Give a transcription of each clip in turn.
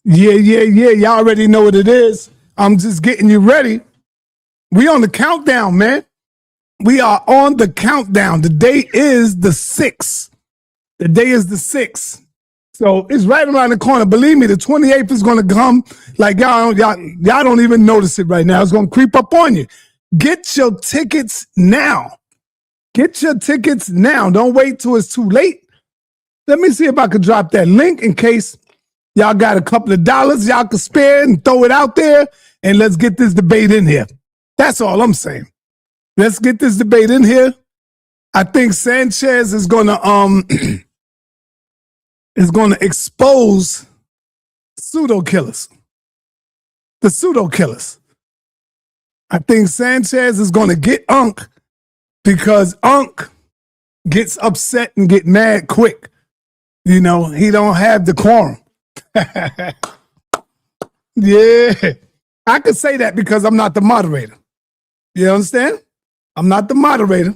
Yeah. Y'all already know what it is. I'm just getting you ready. We on the countdown, man. We are on the countdown. The day is the 6th. The day is the 6th. So it's right around the corner. Believe me, the 28th is going to come like y'all don't even notice it right now. It's going to creep up on you. Get your tickets now. Get your tickets now. Don't wait till it's too late. Let me see if I could drop that link in case y'all got a couple of dollars y'all can spare and throw it out there, and let's get this debate in here. That's all I'm saying. Let's get this debate in here. I think Sanchez is gonna expose pseudo killers. The pseudo killers. I think Sanchez is gonna get Ankh because Ankh gets upset and get mad quick. You know, he don't have the quorum. Yeah. I could say that because I'm not the moderator. You understand? I'm not the moderator.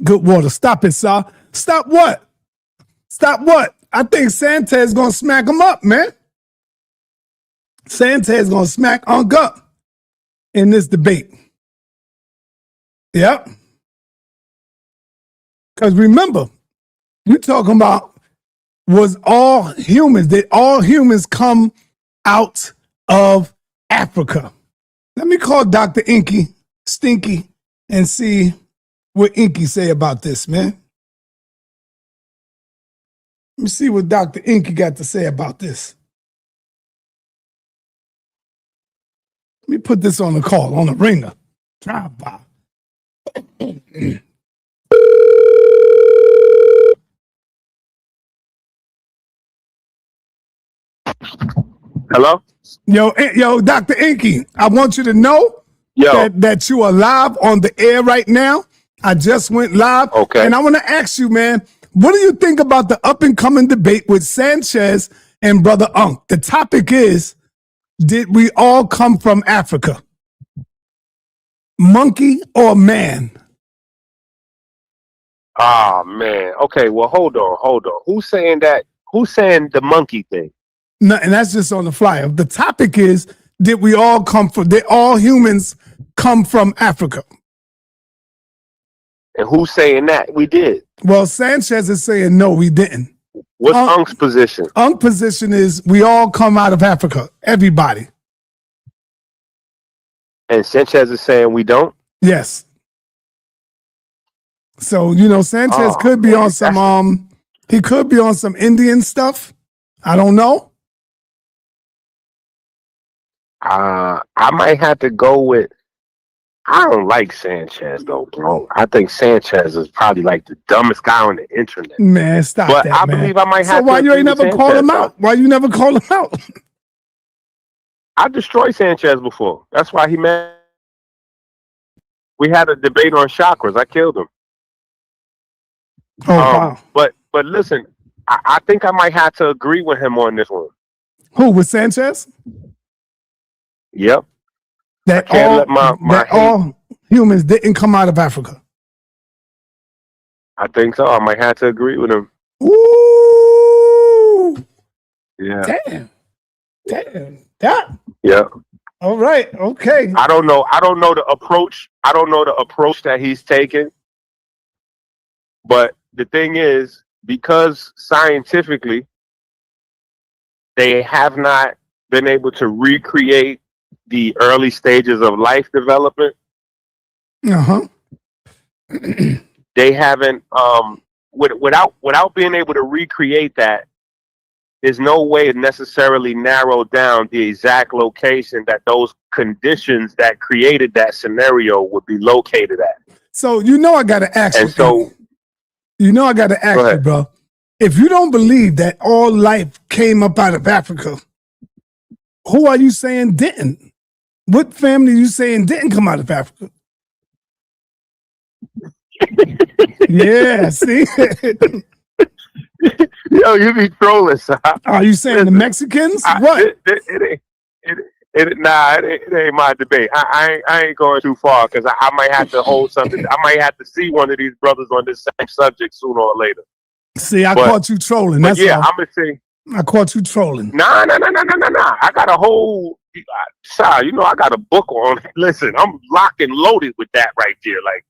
Good water. Stop it, sir. Stop what? Stop what? I think Sanchez is going to smack him up, man. Sanchez is going to smack Ankh up in this debate. Yep. Because remember, you're talking about was all humans, did all humans come out of Africa? Let me call Dr. Inky, Stinky, and see what Inky say about this, man. Let me see what Dr. Inky got to say about this. Let me put this on the call, on the ringer. Drive by. Hello? Yo, Dr. Inky, I want you to know that you are live on the air right now. I just went live. Okay. And I want to ask you, man, what do you think about the up-and-coming debate with Sanchez and Brother Ankh? The topic is, did we all come from Africa? Monkey or man? Ah, man. Okay, well, hold on. Who's saying that? Who's saying the monkey thing? No, and that's just on the flyer. The topic is, did all humans come from Africa? And who's saying that? We did. Well, Sanchez is saying, no, we didn't. What's Ankh's position? Ankh's position is we all come out of Africa. Everybody. And Sanchez is saying we don't? Yes. So, Sanchez could be on some, he could be on some Indian stuff. I don't know. I might have to go with, I don't like Sanchez though, bro. I think Sanchez is probably like the dumbest guy on the internet. Man, stop but that, I man. believe I might have So why to you ain't never Sanchez, call him out? Why you never call him out? I destroyed Sanchez before. That's why he mad. We had a debate on chakras. I killed him. Oh, wow. But listen, I think I might have to agree with him on this one. Who, with Sanchez? Yep. That all humans didn't come out of Africa. I think so. I might have to agree with him. Ooh. Yeah. Damn. That. Yeah. All right. Okay. I don't know the approach. I don't know the approach that he's taken. But the thing is, because scientifically, they have not been able to recreate the early stages of life development. Uh-huh. They haven't without being able to recreate that, there's no way to necessarily narrow down the exact location that those conditions that created that scenario would be located at. So I gotta ask you. And so I gotta ask you, bro. If you don't believe that all life came up out of Africa, who are you saying didn't? What family are you saying didn't come out of Africa? Yeah, see? Yo, you be trolling, son. Are you saying the Mexicans? What? It ain't my debate. I ain't going too far because I might have to hold something. I might have to see one of these brothers on this same subject sooner or later. See, I caught you trolling. That's all. I'm gonna say I caught you trolling. Nah. I got a whole side. I got a book on. Listen, I'm locked and loaded with that right there. Like,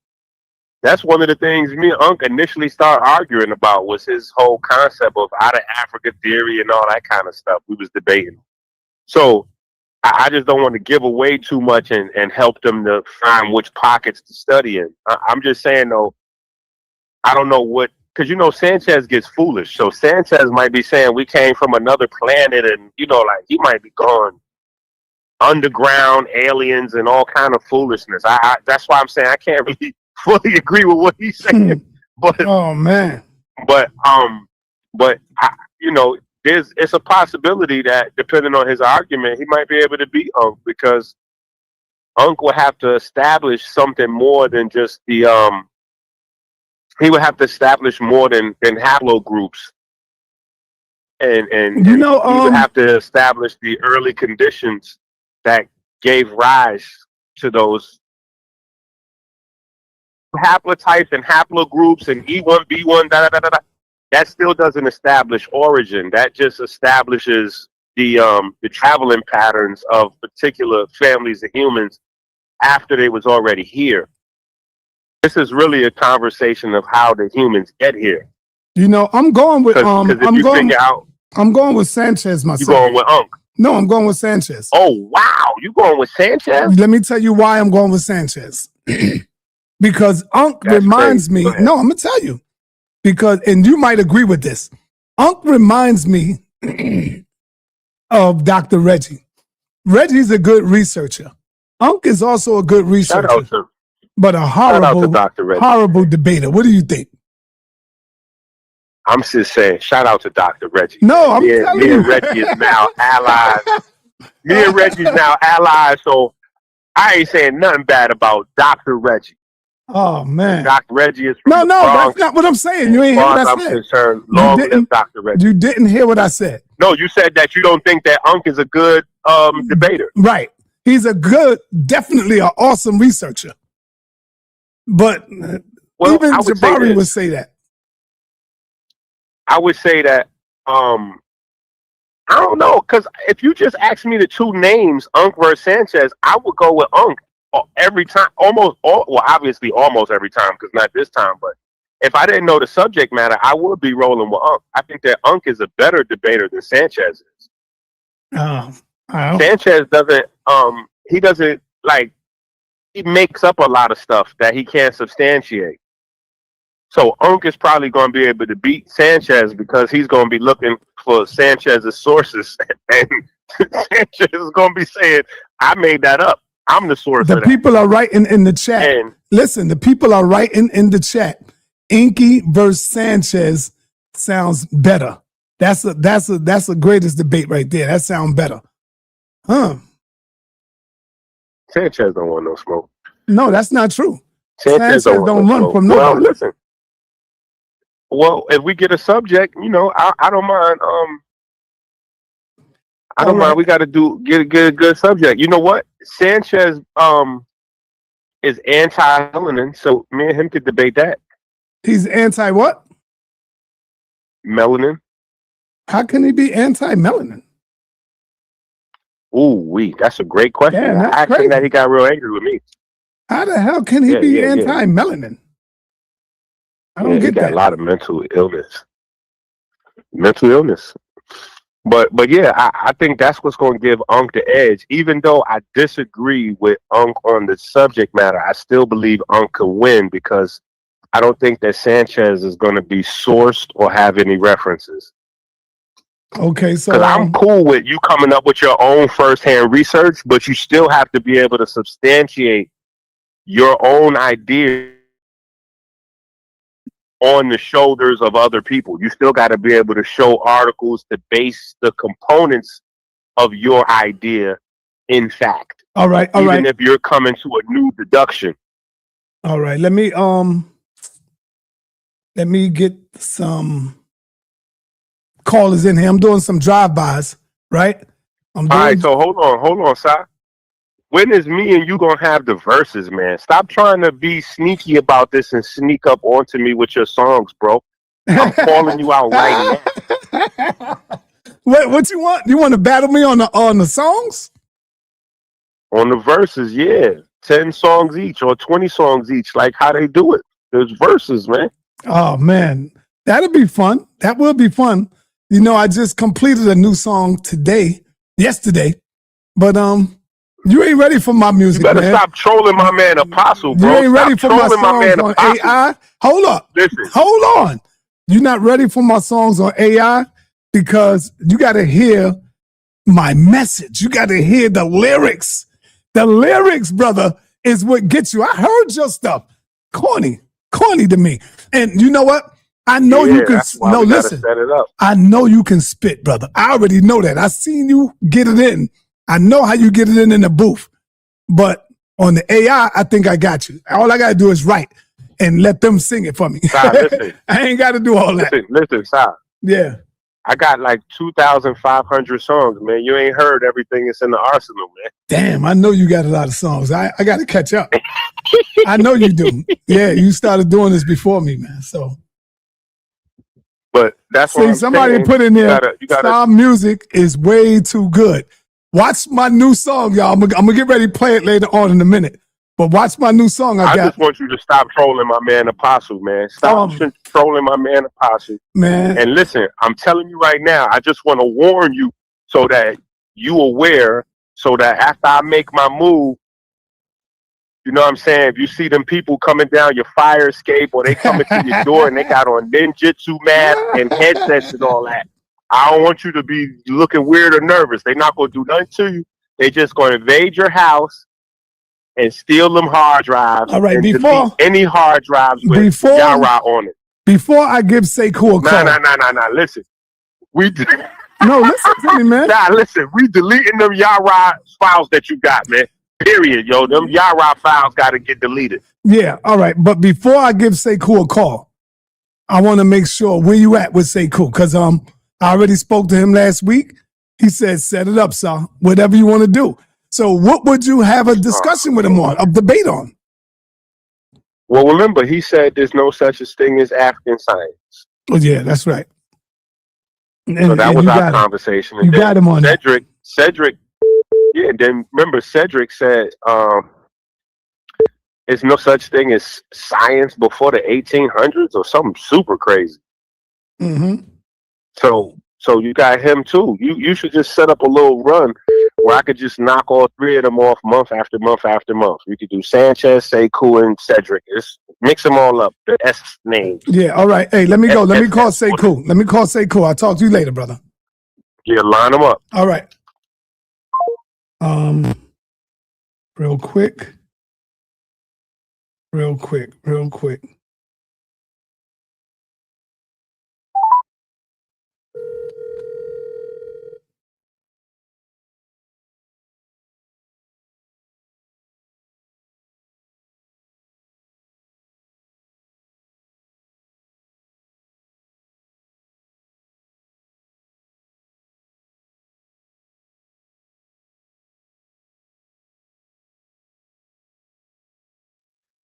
that's one of the things me and Ankh initially started arguing about was his whole concept of out of Africa theory and all that kind of stuff. We was debating. So I just don't want to give away too much and help them to find which pockets to study in. I'm just saying, though, I don't know what, because, Sanchez gets foolish. So Sanchez might be saying we came from another planet and, like he might be going underground aliens and all kind of foolishness. That's why I'm saying I can't really fully agree with what he's saying. But oh man. But it's a possibility that depending on his argument, he might be able to beat Ankh, because Ankh will have to establish something more than just the he would have to establish more than haplogroups. And he would have to establish the early conditions that gave rise to those haplotypes and haplogroups and E1, B1, That still doesn't establish origin. That just establishes the traveling patterns of particular families of humans after they was already here. This is really a conversation of how the humans get here. I'm going with I'm going with Sanchez myself. You going with Ankh? No, I'm going with Sanchez. Oh wow, you going with Sanchez? Let me tell you why I'm going with Sanchez. Because Ankh reminds me. No, I'm gonna tell you. Because, and you might agree with this, Ankh reminds me of Dr. Reggie. Reggie's a good researcher. Ankh is also a good researcher, but a horrible debater. What do you think? I'm just saying, shout out to Dr. Reggie. No, I'm telling you. Me and Reggie is now allies. Me and Reggie's now allies, so I ain't saying nothing bad about Dr. Reggie. Oh man, Dr. Reggie is from the Bronx. That's not what I'm saying. You ain't hear what I said. Concerned, long live Dr. Reggie. You didn't hear what I said. No, you said that you don't think that Ankh is a good debater. Right. He's a good, definitely an awesome researcher. But even Jabari would say that. I would say that I don't know, because if you just ask me the two names, Ankh versus Sanchez, I would go with Ankh. Every time, obviously almost every time, because not this time, but if I didn't know the subject matter, I would be rolling with Ankh. I think that Ankh is a better debater than Sanchez is. Sanchez doesn't, he makes up a lot of stuff that he can't substantiate. So Ankh is probably going to be able to beat Sanchez because he's going to be looking for Sanchez's sources, and Sanchez is going to be saying, I made that up. I'm the source. The people are writing in the chat. Listen, the people are writing in the chat. Inky versus Sanchez sounds better. That's the greatest debate right there. That sounds better. Huh? Sanchez don't want no smoke. No, that's not true. Sanchez don't run from nobody. Well, listen. Well, if we get a subject, I don't mind. I don't mind. We got to get a good subject. You know what? Sanchez is anti-melanin, so me and him could debate that. He's anti what? Melanin. How can he be anti-melanin? Ooh, that's a great question. Yeah, I think that he got real angry with me. How the hell can he be anti-melanin? I don't get that. A lot of mental illness. But yeah, I think that's what's going to give Ankh the edge. Even though I disagree with Ankh on the subject matter, I still believe Ankh can win because I don't think that Sanchez is going to be sourced or have any references. Okay, so because I'm cool with you coming up with your own firsthand research, but you still have to be able to substantiate your own idea on the shoulders of other people. You still got to be able to show articles to base the components of your idea in fact. All right. Even if you're coming to a new deduction. All right. Let me get some callers in here. I'm doing some drive-bys, right? All right, so hold on, Si. When is me and you gonna have the verses, man? Stop trying to be sneaky about this and sneak up onto me with your songs, bro. I'm calling you out right now. What you want? You want to battle me on the songs? On the verses, yeah. 10 songs each or 20 songs each, like how they do it. There's verses, man. Oh man, that'll be fun. That will be fun. You know, I just completed a new song yesterday, but you ain't ready for my music, You better man. stop trolling my man Apostle, bro. You ain't ready Stop for my trolling songs on Apostle. AI. Hold up. Listen. Hold on. You're not ready for my songs on AI because you got to hear my message. You got to hear the lyrics. The lyrics, brother, is what gets you. I heard your stuff. Corny to me. And you know what? I know you can. No, listen. Set it up. I know you can spit, brother. I already know that. I seen you get it in. I know how you get it in the booth. But on the AI, I think I got you. All I got to do is write and let them sing it for me. Listen. I ain't got to do all that. Listen, Si. Yeah. I got like 2,500 songs, man. You ain't heard everything that's in the arsenal, man. Damn, I know you got a lot of songs. I got to catch up. I know you do. Yeah, you started doing this before me, man. So, but that's what I'm somebody saying. put in there. You gotta, Style music is way too good. Watch my new song, y'all. I'm gonna get ready to play it later on in a minute. But watch my new song. I just want you to stop trolling my man Apostle, man. Stop trolling my man Apostle. Man. And listen, I'm telling you right now, I just want to warn you so that you aware, so that after I make my move, you know what I'm saying? If you see them people coming down your fire escape or they coming to your door and they got on ninjutsu masks and headsets and all that, I don't want you to be looking weird or nervous. They're not going to do nothing to you. They just going to invade your house and steal them hard drives. All right, before any hard drives with Yara on it. Before I give Sekou a call. Nah. Listen, no, listen to me, man. Nah, listen. We deleting them Yara files that you got, man. Period, yo. Them Yara files got to get deleted. Yeah, all right. But before I give Sekou a call, I want to make sure where you at with Sekou, because I already spoke to him last week. He said, set it up, sir. Whatever you want to do. So what would you have a discussion with him on, a debate on? Well, remember, he said there's no such a thing as African science. Oh, yeah, that's right. So that was our conversation. You got him on Cedric, yeah, then remember, Cedric said there's no such thing as science before the 1800s or something super crazy. Mm-hmm. So you got him too. You should just set up a little run where I could just knock all three of them off month after month after month. You could do Sanchez, Sekou, and Cedric. Just mix them all up. The S names. Yeah, all right. Hey, let me go. Let me call Sekou. I'll talk to you later, brother. Yeah, line them up. All right. Real quick.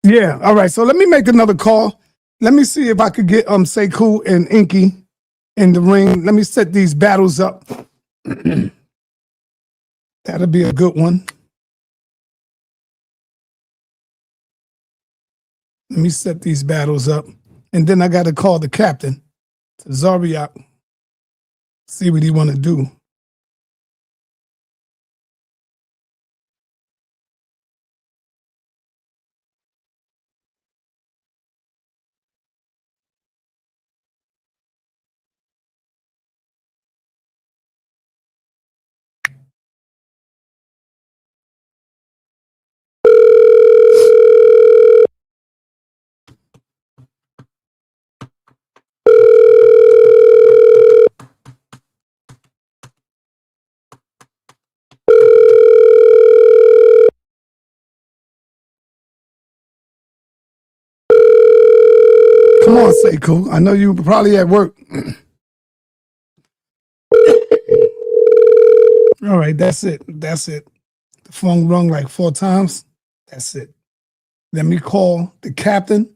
Yeah, all right. So let me make another call. Let me see if I could get Sekou and Inky in the ring. Let me set these battles up. That'll be a good one. Let me set these battles up. And then I got to call the captain, Zariak, see what he want to do. Come on, Sekou. I know you probably at work. All right, that's it. The phone rung like 4 times. That's it. Let me call the captain,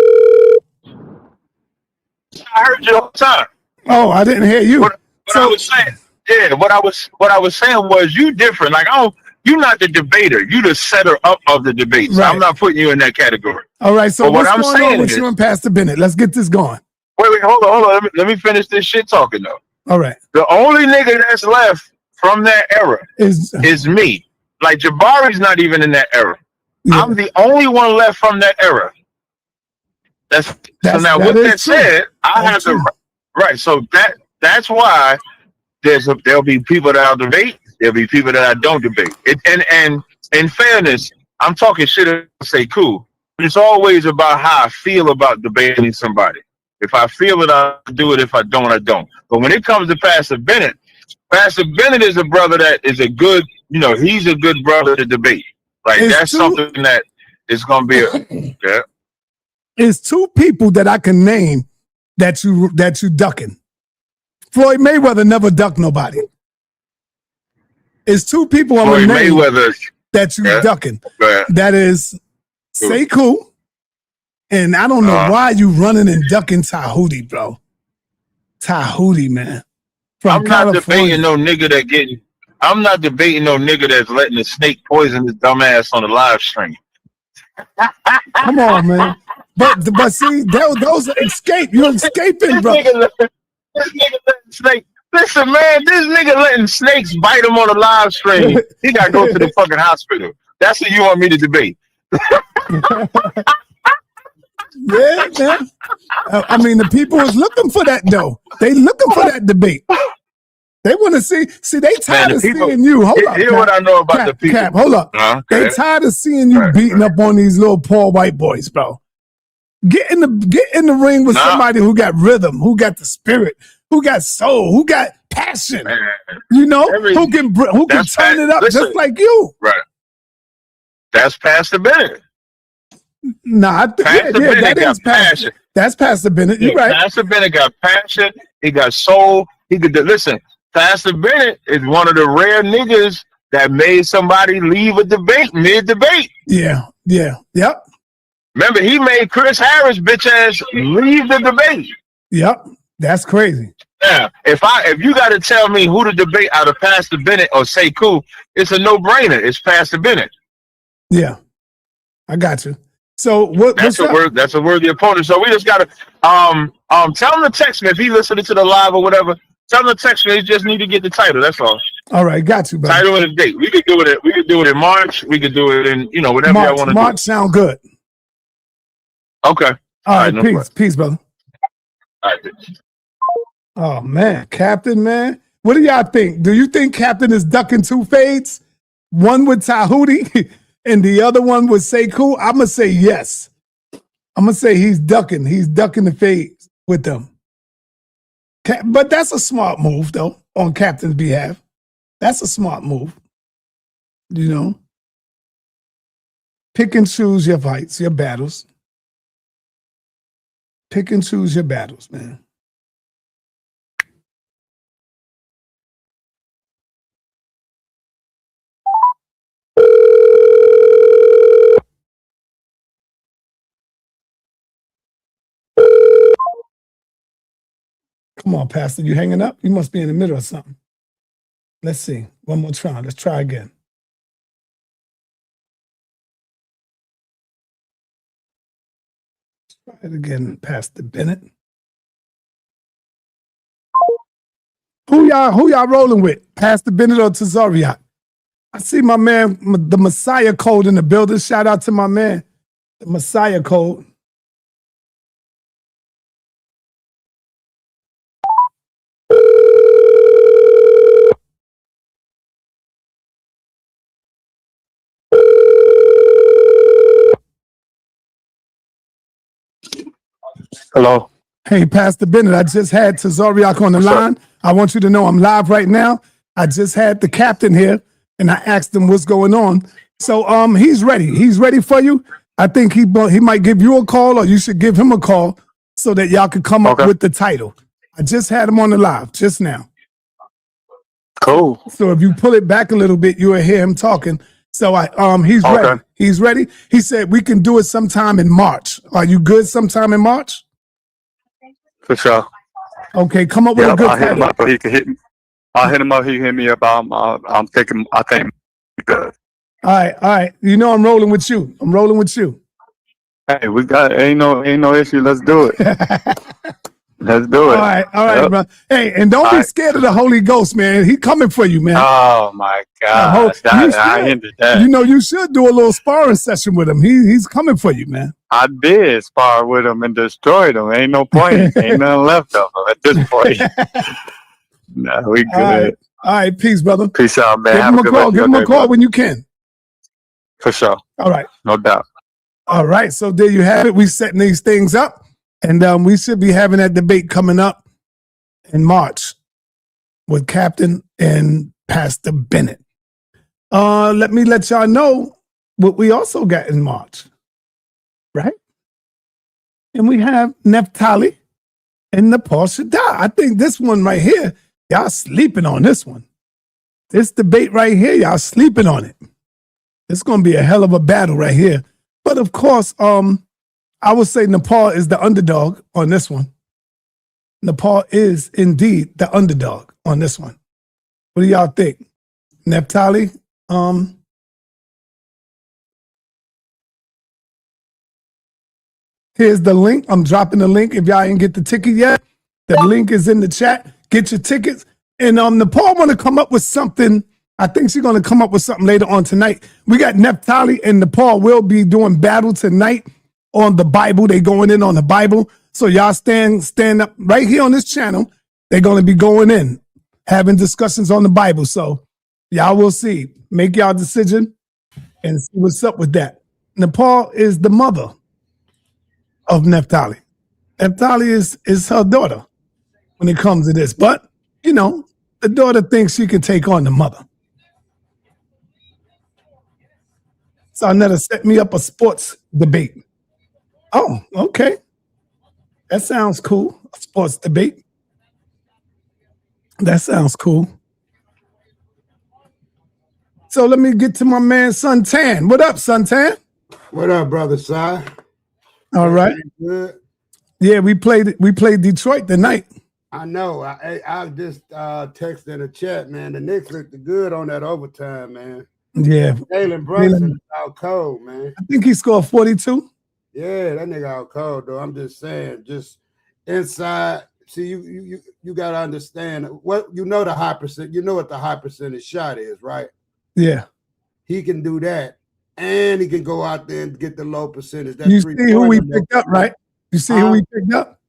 I heard you all the time. Oh, I didn't hear you. What I was saying, yeah, what I was saying was you different. Like, you're not the debater. You the setter up of the debates. Right. I'm not putting you in that category. All right, so But what what's I'm going on saying with is- you and Pastor Bennett? Let's get this going. Wait, hold on. Let me finish this shit talking though. All right. The only nigga that's left from that era Is me. Like Jabari's not even in that era. yeah. I'm the only one left from that era. So now that with is that true. said, I That's have true. to right. So that's why there'll be people that I'll debate. There'll be people that I don't debate. And in fairness, I'm talking shit and say cool. But it's always about how I feel about debating somebody. If I feel it, I'll do it. If I don't, I don't. But when it comes to Pastor Bennett is a brother that is a good, he's a good brother to debate. Like that's something that is gonna be yeah. It's two people that I can name that you ducking. Floyd Mayweather never ducked nobody. It's two people I'm Floyd gonna name Mayweather. that you ducking. Yeah. That is Sekou. And I don't know why you running and ducking Tahuti, bro. Tahuti, man. I'm not debating no nigga I'm not debating no nigga that's letting the snake poison his dumb ass on the live stream. Come on, man. But see, those are escape. You're escaping, bro. This nigga letting snake. Listen, man, this nigga letting snakes bite him on the live stream. He gotta go to the fucking hospital. That's what you want me to debate. Yeah, man. I mean, the people is looking for that, though. They looking for that debate. They want to see. They tired of seeing you. Hold up. Here's what I know about the people. Cap, hold up. They tired of seeing you beating up on these little poor white boys, bro. Get in the ring with somebody who got rhythm, who got the spirit, who got soul, who got passion. Man. Who can turn it up just like you. Right. That's Pastor Bennett. Nah, that is passion. That's Pastor Bennett. You're right. Pastor Bennett got passion. He got soul. He could listen. Pastor Bennett is one of the rare niggas that made somebody leave a debate mid-debate. Yeah. Yep. Remember, he made Chris Harris bitch ass leave the debate. Yep. That's crazy. Yeah. If you got to tell me who to debate out of Pastor Bennett or Sekou, it's a no-brainer. It's Pastor Bennett. Yeah. I got you. So what? That's a worthy opponent. So we just gotta tell him to text me if he's listening to the live or whatever. Tell him to text me. He just need to get the title. That's all. All right, got you, buddy. Title and a date. We could do it. We could do it in March. We could do it in whatever I want to do. March sound good. Okay. All right. Peace, brother. All right. Oh man, Captain, man. What do y'all think? Do you think Captain is ducking two fades? One with Tahuti and the other one with Sekou? I'm gonna say yes. I'm gonna say he's ducking. He's ducking the fades with them. But that's a smart move, though, on Captain's behalf. That's a smart move. Pick and choose your fights, your battles. Pick and choose your battles, man. Come on, Pastor, you hanging up? You must be in the middle of something. Let's see. One more try. Let's try again. Try it again, Pastor Bennett. Who y'all rolling with? Pastor Bennett or Tazariak? I see my man, the Messiah Code in the building. Shout out to my man, the Messiah Code. Hello. Hey, Pastor Bennett, I just had Tazariak on the line. I want you to know I'm live right now. I just had the captain here, and I asked him what's going on. So he's ready. He's ready for you. I think he might give you a call, or you should give him a call so that y'all could come up with the title. I just had him on the live just now. Cool. So if you pull it back a little bit, you will hear him talking. So he's ready. He's ready. He said we can do it sometime in March. Are you good sometime in March? For sure. Okay, come up with a good I'll hit him title. up so he can hit me. I'll hit him up. He can hit me up. I think good. All right. You know I'm rolling with you. Hey, we got ain't no issue. Let's do it. Let's do it. All right, Yep. bro. Hey, and don't be scared of the Holy Ghost, man. He coming for you, man. Oh my gosh, I ended that. You know, you should do a little sparring session with him. He's coming for you, man. I did spar with him and destroyed him. Ain't no point. Ain't nothing left of him at this point. Nah, we good. All right, peace, brother. Peace out, man. Give him a call. Give him a call when you can. For sure. All right. No doubt. All right. So there you have it. We setting these things up. And we should be having that debate coming up in March with Captain and Pastor Bennett. Let me let y'all know what we also got in March, right? And we have Neptali and Nepal Shaddai. I think this one right here, y'all sleeping on this one. This debate right here, y'all sleeping on it. It's going to be a hell of a battle right here. But of course, I would say Nepal is the underdog on this one. Nepal is indeed the underdog on this one. What do y'all think? Naphtali? Here's the link. I'm dropping the link. If y'all ain't get the ticket yet, the link is in the chat. Get your tickets. And Nepal want to come up with something. I think she's going to come up with something later on tonight. We got Naphtali and Nepal will be doing battle tonight on the Bible. They going in on the Bible. So y'all stand up right here on this channel. They're going to be going in, having discussions on the Bible. So y'all will see. Make y'all decision and see what's up with that. Nepal is the mother of Naphtali. Naphtali is her daughter when it comes to this. But, you know, the daughter thinks she can take on the mother. sa.neter set me up a sports debate. Oh, okay. That sounds cool. A sports debate. That sounds cool. So let me get to my man Suntan. What up, Suntan? What up, brother Si? All right. Good. Yeah, we played Detroit tonight. I know. I just texted in the chat, man. The Knicks looked good on that overtime, man. Yeah. Jalen Brunson is out cold, man. I think he scored 42. Yeah, that nigga out cold, though. I'm just saying, just inside. See, you gotta understand what you know the high percent. You know what the high percentage shot is, right? Yeah. He can do that, and he can go out there and get the low percentage. You see who we picked up, right? You see who we picked up?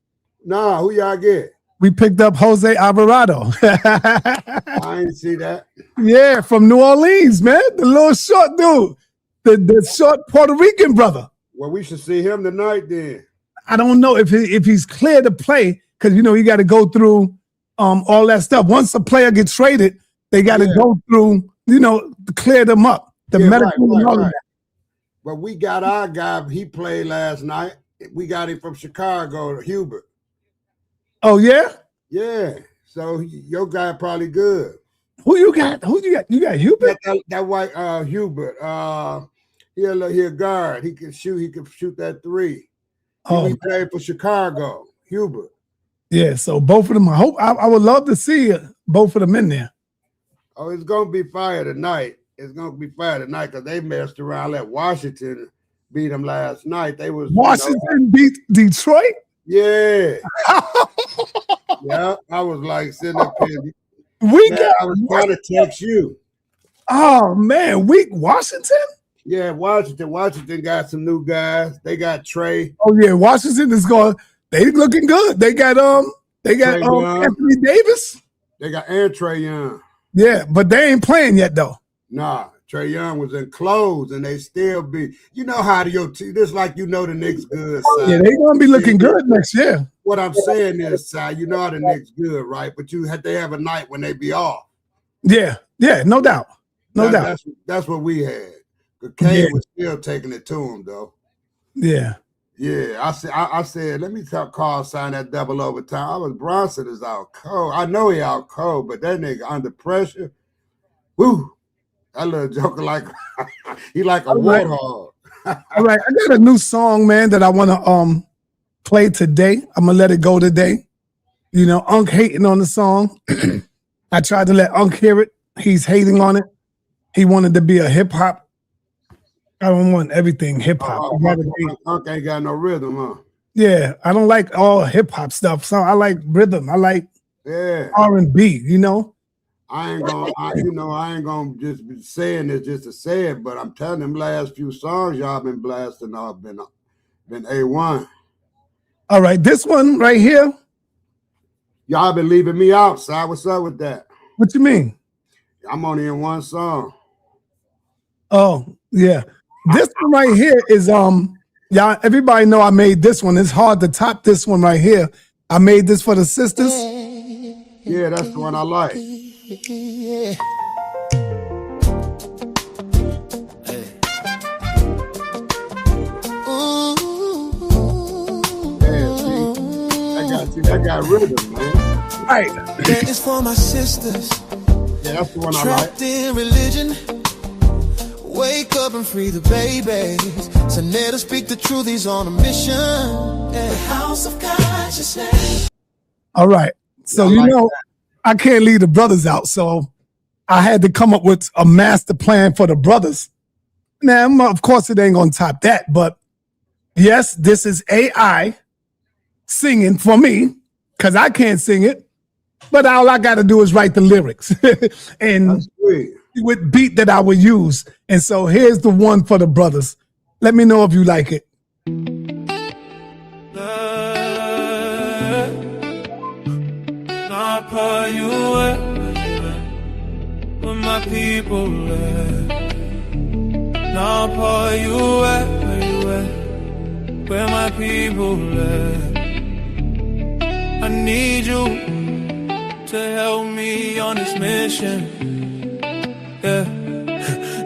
Nah, who y'all get? We picked up Jose Alvarado. I didn't see that. Yeah, from New Orleans, man. The little short dude. The short Puerto Rican brother. Well, we should see him tonight then. I don't know if he's clear to play, because you know you got to go through all that stuff. Once a player gets traded, they got to go through, you know, to clear them up. The medical and all of that. But we got our guy, he played last night. We got him from Chicago, Hubert. Oh, yeah? Yeah. So your guy probably good. Who you got? You got Hubert? That white Hubert. He a guard. He can shoot that three. He played for Chicago, Hubert. Yeah, so both of them. I would love to see both of them in there. Oh, it's gonna be fire tonight. It's gonna be fire tonight because they messed around. Let Washington beat them last night. They was Washington beat Detroit. Yeah. Yeah, I was like sitting up here. I was trying to text you. Oh man, Washington? Yeah, Washington got some new guys. They got Trey. Oh yeah, Washington is going. They looking good. They got Anthony Davis. They got Trey Young. Yeah, but they ain't playing yet though. Nah, Trey Young was in clothes and they still be. You know how your team. This like you know the Knicks good. Side. Yeah, they gonna be looking good next year. What I'm saying is, side, you know how the Knicks good, right? But they have a night when they be off. Yeah, no doubt, no doubt. That's what we had. But Kane was still taking it to him though. Yeah. Yeah, I said, let me call sign that double overtime. Bronson is out cold. I know he out cold, but that nigga under pressure. Woo! That little joker he like a warthog. All right, I got a new song, man, that I want to play today. I'm gonna let it go today. You know, Ankh hating on the song. I tried to let Ankh hear it. He's hating on it. He wanted to be a hip hop. I don't want everything hip hop. Ankh ain't got no rhythm, huh? Yeah, I don't like all hip hop stuff. So I like rhythm. I like R&B. You know. I ain't gonna just be saying this just to say it, but I'm telling them last few songs y'all been blasting off been A1. All right, this one right here. Y'all been leaving me outside. What's up with that? What you mean? I'm only in one song. Oh, yeah. This one right here is y'all, everybody know I made this one. It's hard to top this one right here. I made this for the sisters. Yeah, that's the one I like. Yeah. That got rhythm, man. Right. That is for my sisters. Yeah, that's the one I trapped like. in religion. Wake up and free the babies. sa.neter speak the truth. He's on a mission. The house of consciousness. All right. So I like that. I can't leave the brothers out. So I had to come up with a master plan for the brothers. Now, of course, it ain't gonna top that, but yes, this is AI singing for me because I can't sing it. But all I got to do is write the lyrics and with beat that I would use. And so here's the one for the brothers. Let me know if you like it. Napah, you where my people Napah, you where my people I need you to help me on this mission. Yeah,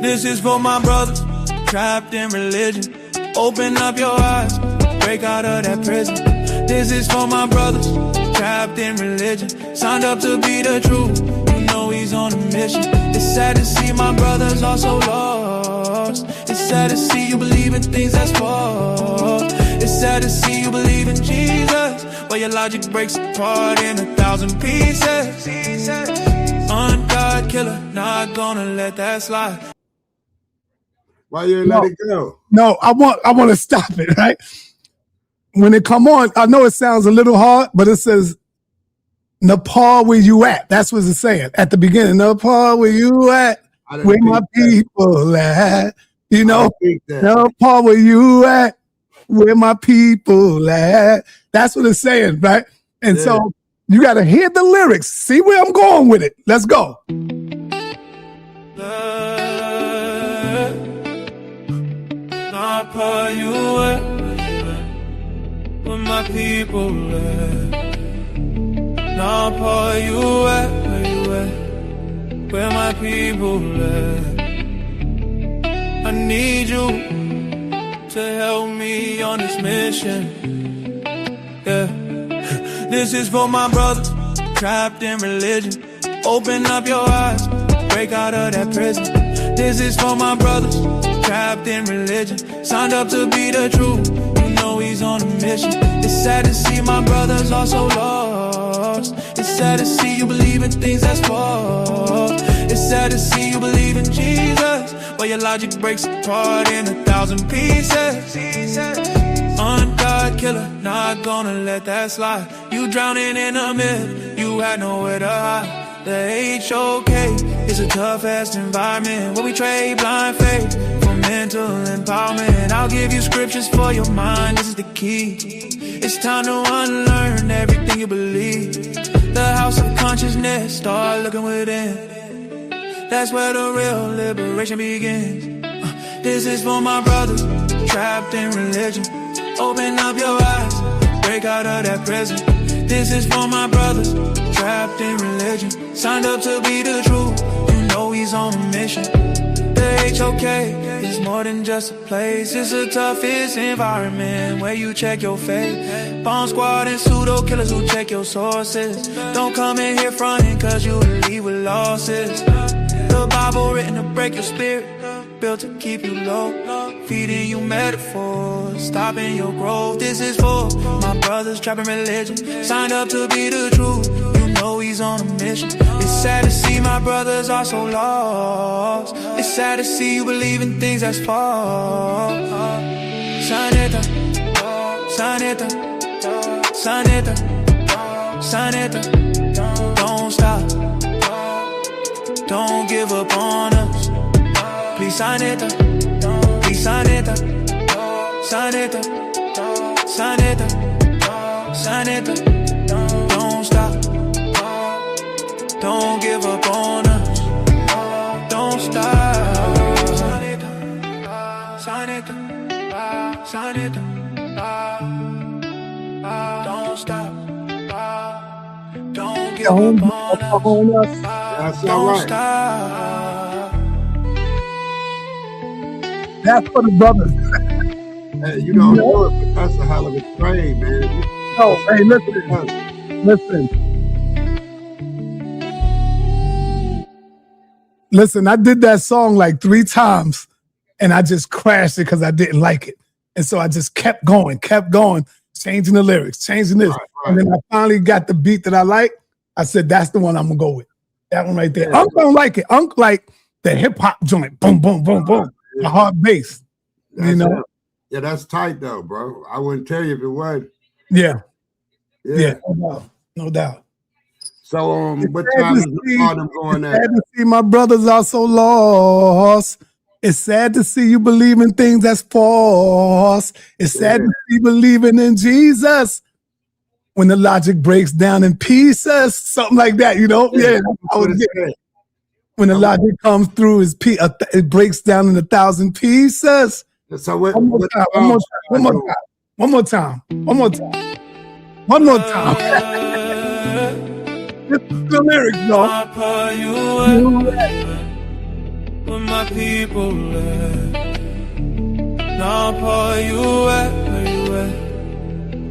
this is for my brothers trapped in religion. Open up your eyes, break out of that prison. This is for my brothers trapped in religion, signed up to be the truth. You know he's on a mission. It's sad to see my brothers are so lost. It's sad to see you believe in things that's false. It's sad to see you believe in Jesus, but your logic breaks apart in 1,000 pieces. Un-God killer, not gonna let that slide. Why you ain't let it go? No, I want to stop it, right? When it come on, I know it sounds a little hard, but it says, Nepal, where you at? That's what it's saying at the beginning. Nepal, where you at? Where my people at? You know, Nepal, where you at? Where my people at? That's what it's saying, right? And so you got to hear the lyrics. See where I'm going with it. Let's go. Napah, you where my people Napah, you where my people I need you to help me on this mission. Yeah, this is for my brothers trapped in religion. Open up your eyes, break out of that prison. This is for my brothers trapped in religion, signed up to be the truth. You know he's on a mission. It's sad to see my brothers are so lost. It's sad to see you believe in things that's false. It's sad to see you believe in Jesus, but your logic breaks apart in 1,000 pieces. Un-God killer, not gonna let that slide. You drowning in a myth, you had nowhere to hide. The HOK is a tough-ass environment where we trade blind faith for mental empowerment. I'll give you scriptures for your mind, this is the key. It's time to unlearn everything you believe. The house of consciousness, start looking within. That's where the real liberation begins. This is for my brothers trapped in religion. Open up your eyes, break out of that prison. This is for my brothers trapped in religion, signed up to be the truth. You know he's on a mission. The HOK is more than just a place. It's the toughest environment where you check your faith. Bomb squad and pseudo killers who check your sources. Don't come in here fronting cause you will leave with losses. The Bible written to break your spirit. built to keep you low, feeding you metaphors, stopping your growth. This is for my brothers trapping religion, signed up to be the truth. You know he's on a mission. It's sad to see my brothers are so lost. It's sad to see you believe in things that's false. sa.neter, sa.neter, sa.neter, sa.neter. Don't stop, don't give up on us. Please sa.neter, please sa.neter, sa.neter, sa.neter, sa.neter. Don't stop, don't give up on us. Don't stop. sa.neter, sa.neter, sa.neter. Don't stop, don't give up on us. That's all Don't right. stop. That's for the brothers. Hey, you don't know it, but that's a hell of a trade, man. Oh, hey, listen. Listen, I did that song like 3 times and I just crashed it because I didn't like it. And so I just kept going, changing the lyrics, changing this. Right. And then I finally got the beat that I like. I said, that's the one I'm going to go with. That one right there. Yeah. Unc don't like it. Unc like the hip hop joint. Boom, boom, boom, boom. Yeah. The hard bass. That's You know? it. Yeah, that's tight though, bro. I wouldn't tell you if it wasn't. Yeah. Yeah. No doubt. So what sad time to is the see- party going It's at? sad to see my brothers are so lost. It's sad to see you believe in things that's false. It's sad to see you believing in Jesus when the logic breaks down in pieces. Something like that, you know? Yeah. I was getting it. When the logic comes through, it breaks down in 1,000 pieces. So what? One more time. This is the lyrics, no? Napah, you at? Where my people at? Napah, you at? Where you at?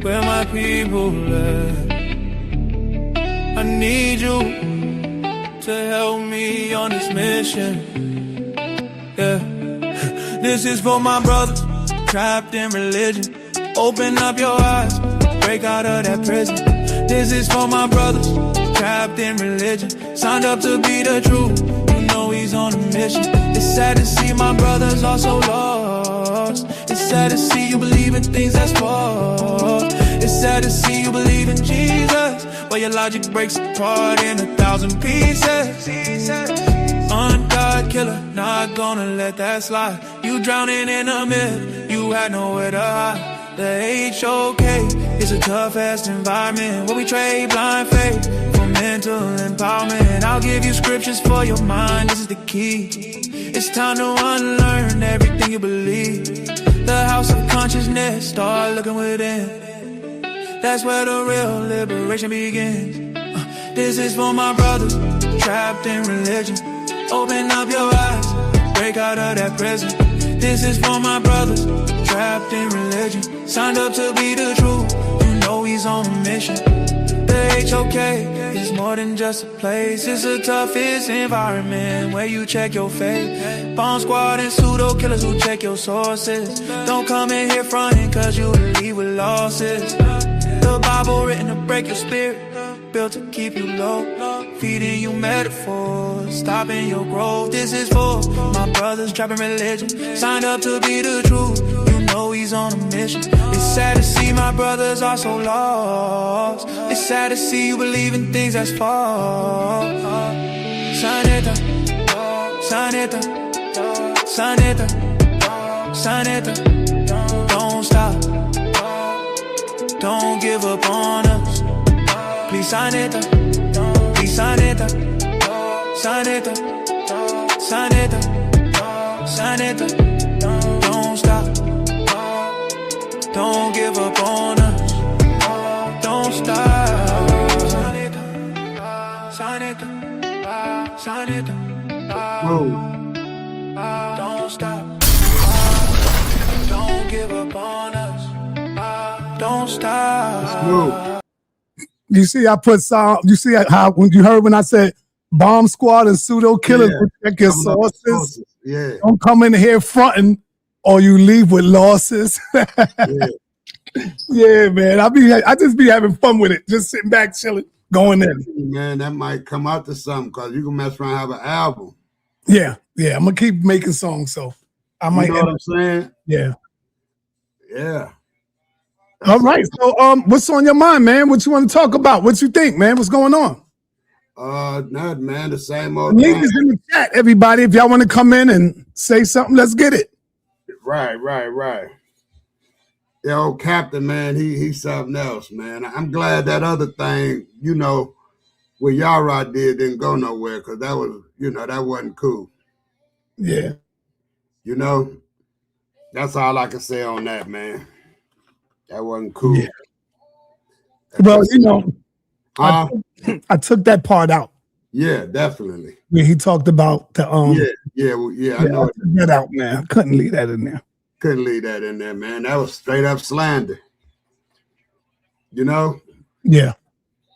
Where my people at? I need you to help me on this mission. Yeah. This is for my brothers trapped in religion. Open up your eyes, break out of that prison. This is for my brothers trapped in religion, signed up to be the truth. You know he's on a mission. It's sad to see my brothers are so lost. It's sad to see you believe in things that's false. It's sad to see you believe in Jesus, but your logic breaks apart in 1,000 pieces. Ungod killer, not gonna let that slide. You drowning in a myth, you had nowhere to hide. The HOK is a tough-ass environment where we trade blind faith for mental empowerment. I'll give you scriptures for your mind, this is the key. It's time to unlearn everything you believe. The house of consciousness, start looking within. That's where the real liberation begins. This is for my brothers trapped in religion. Open up your eyes, break out of that prison. This is for my brothers trapped in religion, signed up to be the truth. You know he's on a mission. The HOK is more than just a place. It's the toughest environment where you check your faith. Bomb squad and pseudo killers who check your sources. Don't come in here fronting cause you leave with losses. The Bible written to break your spirit, built to keep you low, feeding you metaphors, stopping your growth. This is for my brothers trapping religion, signed up to be the truth. You know he's on a mission. It's sad to see my brothers are so lost. It's sad to see you believe in things that's false. sa.neter, sa.neter, sa.neter, sa.neter. Don't stop, don't give up on us. Please sa.neter, please sa.neter, sa.neter, sa.neter, sa.neter. Don't stop, don't give up on us. Don't stop. sa.neter, sa.neter, sa.neter. Don't stop, don't give up on us. Don't stop. You see, I put sound. You see how when you heard when I said bomb squad and pseudo killers, check your sources. Yeah. Don't come in here fronting or you leave with losses. Yeah. Yeah, man. I just be having fun with it. Just sitting back, chilling, going in. Man, that might come out to something because you can mess around and have an album. Yeah. I'm gonna keep making songs, so I might. You know what I'm saying? Yeah. Yeah. All right. So, what's on your mind, man? What you want to talk about? What you think, man? What's going on? Nothing, man. The same old Link thing. is in the chat, everybody. If y'all want to come in and say something, let's get it. Right. The old captain, man, he's something else, man. I'm glad that other thing, what Yara did didn't go nowhere because that was, that wasn't cool. Yeah. That's all I can say on that, man. That wasn't cool. Yeah. Well, I took that part out. Yeah, definitely. Where he talked about the I know I took that out, man. I couldn't leave that in there. Couldn't leave that in there, man. That was straight up slander. Yeah.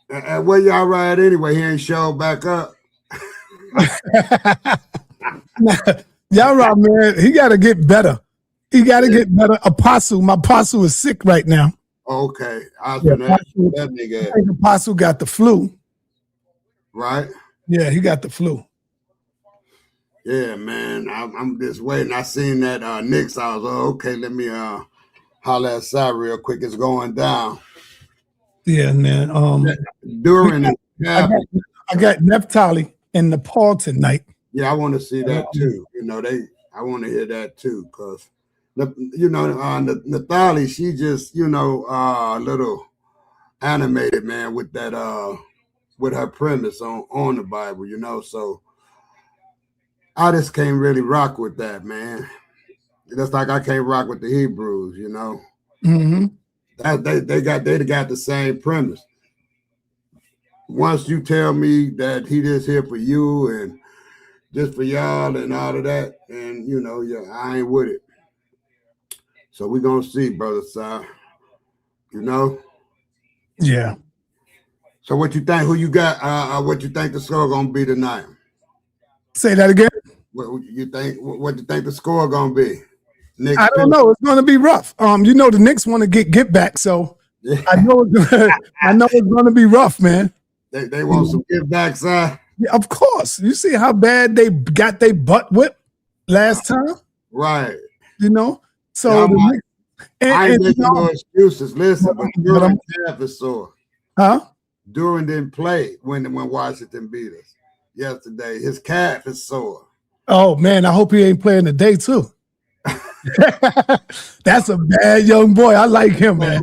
Where y'all ride anyway? He ain't showed back up. Y'all right, man. He got to get better. Apostle, my apostle is sick right now. Okay. That nigga. I think Apostle got the flu. Right? Yeah, he got the flu. Yeah, man. I'm just waiting. I seen that Knicks. I was okay. Let me holler at Si real quick. It's going down. Yeah, man. During I got Neptali and Nepal tonight. Yeah, I want to see that too. I want to hear that too, cause Naphtali, she just a little animated, man, with that with her premise on the Bible, so I just can't really rock with that, man. Just like I can't rock with the Hebrews, Mm-hmm. They got the same premise. Once you tell me that he just here for you and just for y'all and all of that, and I ain't with it. So we're gonna see, brother Si. Yeah. So what you think? Who you got? What you think the score gonna be tonight? Say that again. What you think? What you think the score gonna be? I don't know. It's gonna be rough. The Knicks want to get back, so yeah. I know it's gonna be rough, man. They want some get back, Si. Yeah, of course. You see how bad they got their butt whipped last time, right? So I ain't making no excuses. Listen, but Duran calf is sore. Huh? Duran didn't play when Washington beat us yesterday. His calf is sore. Oh man, I hope he ain't playing today too. That's a bad young boy. I like him, man.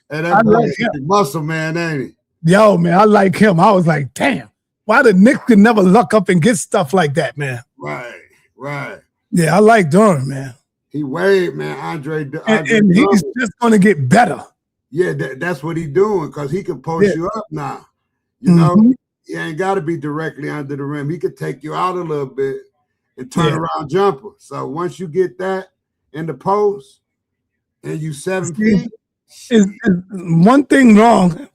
And that boy's a muscle man, ain't he? Yo, man, I like him. I was like, damn, why the Knicks could never luck up and get stuff like that, man? Right. Yeah, I like Duran, man. He weighed, man. Andre and he's just going to get better. Yeah, that's what he's doing because he can post you up now. You ain't got to be directly under the rim. He could take you out a little bit and turn around jumper. So once you get that in the post and you 7 feet. Is one thing wrong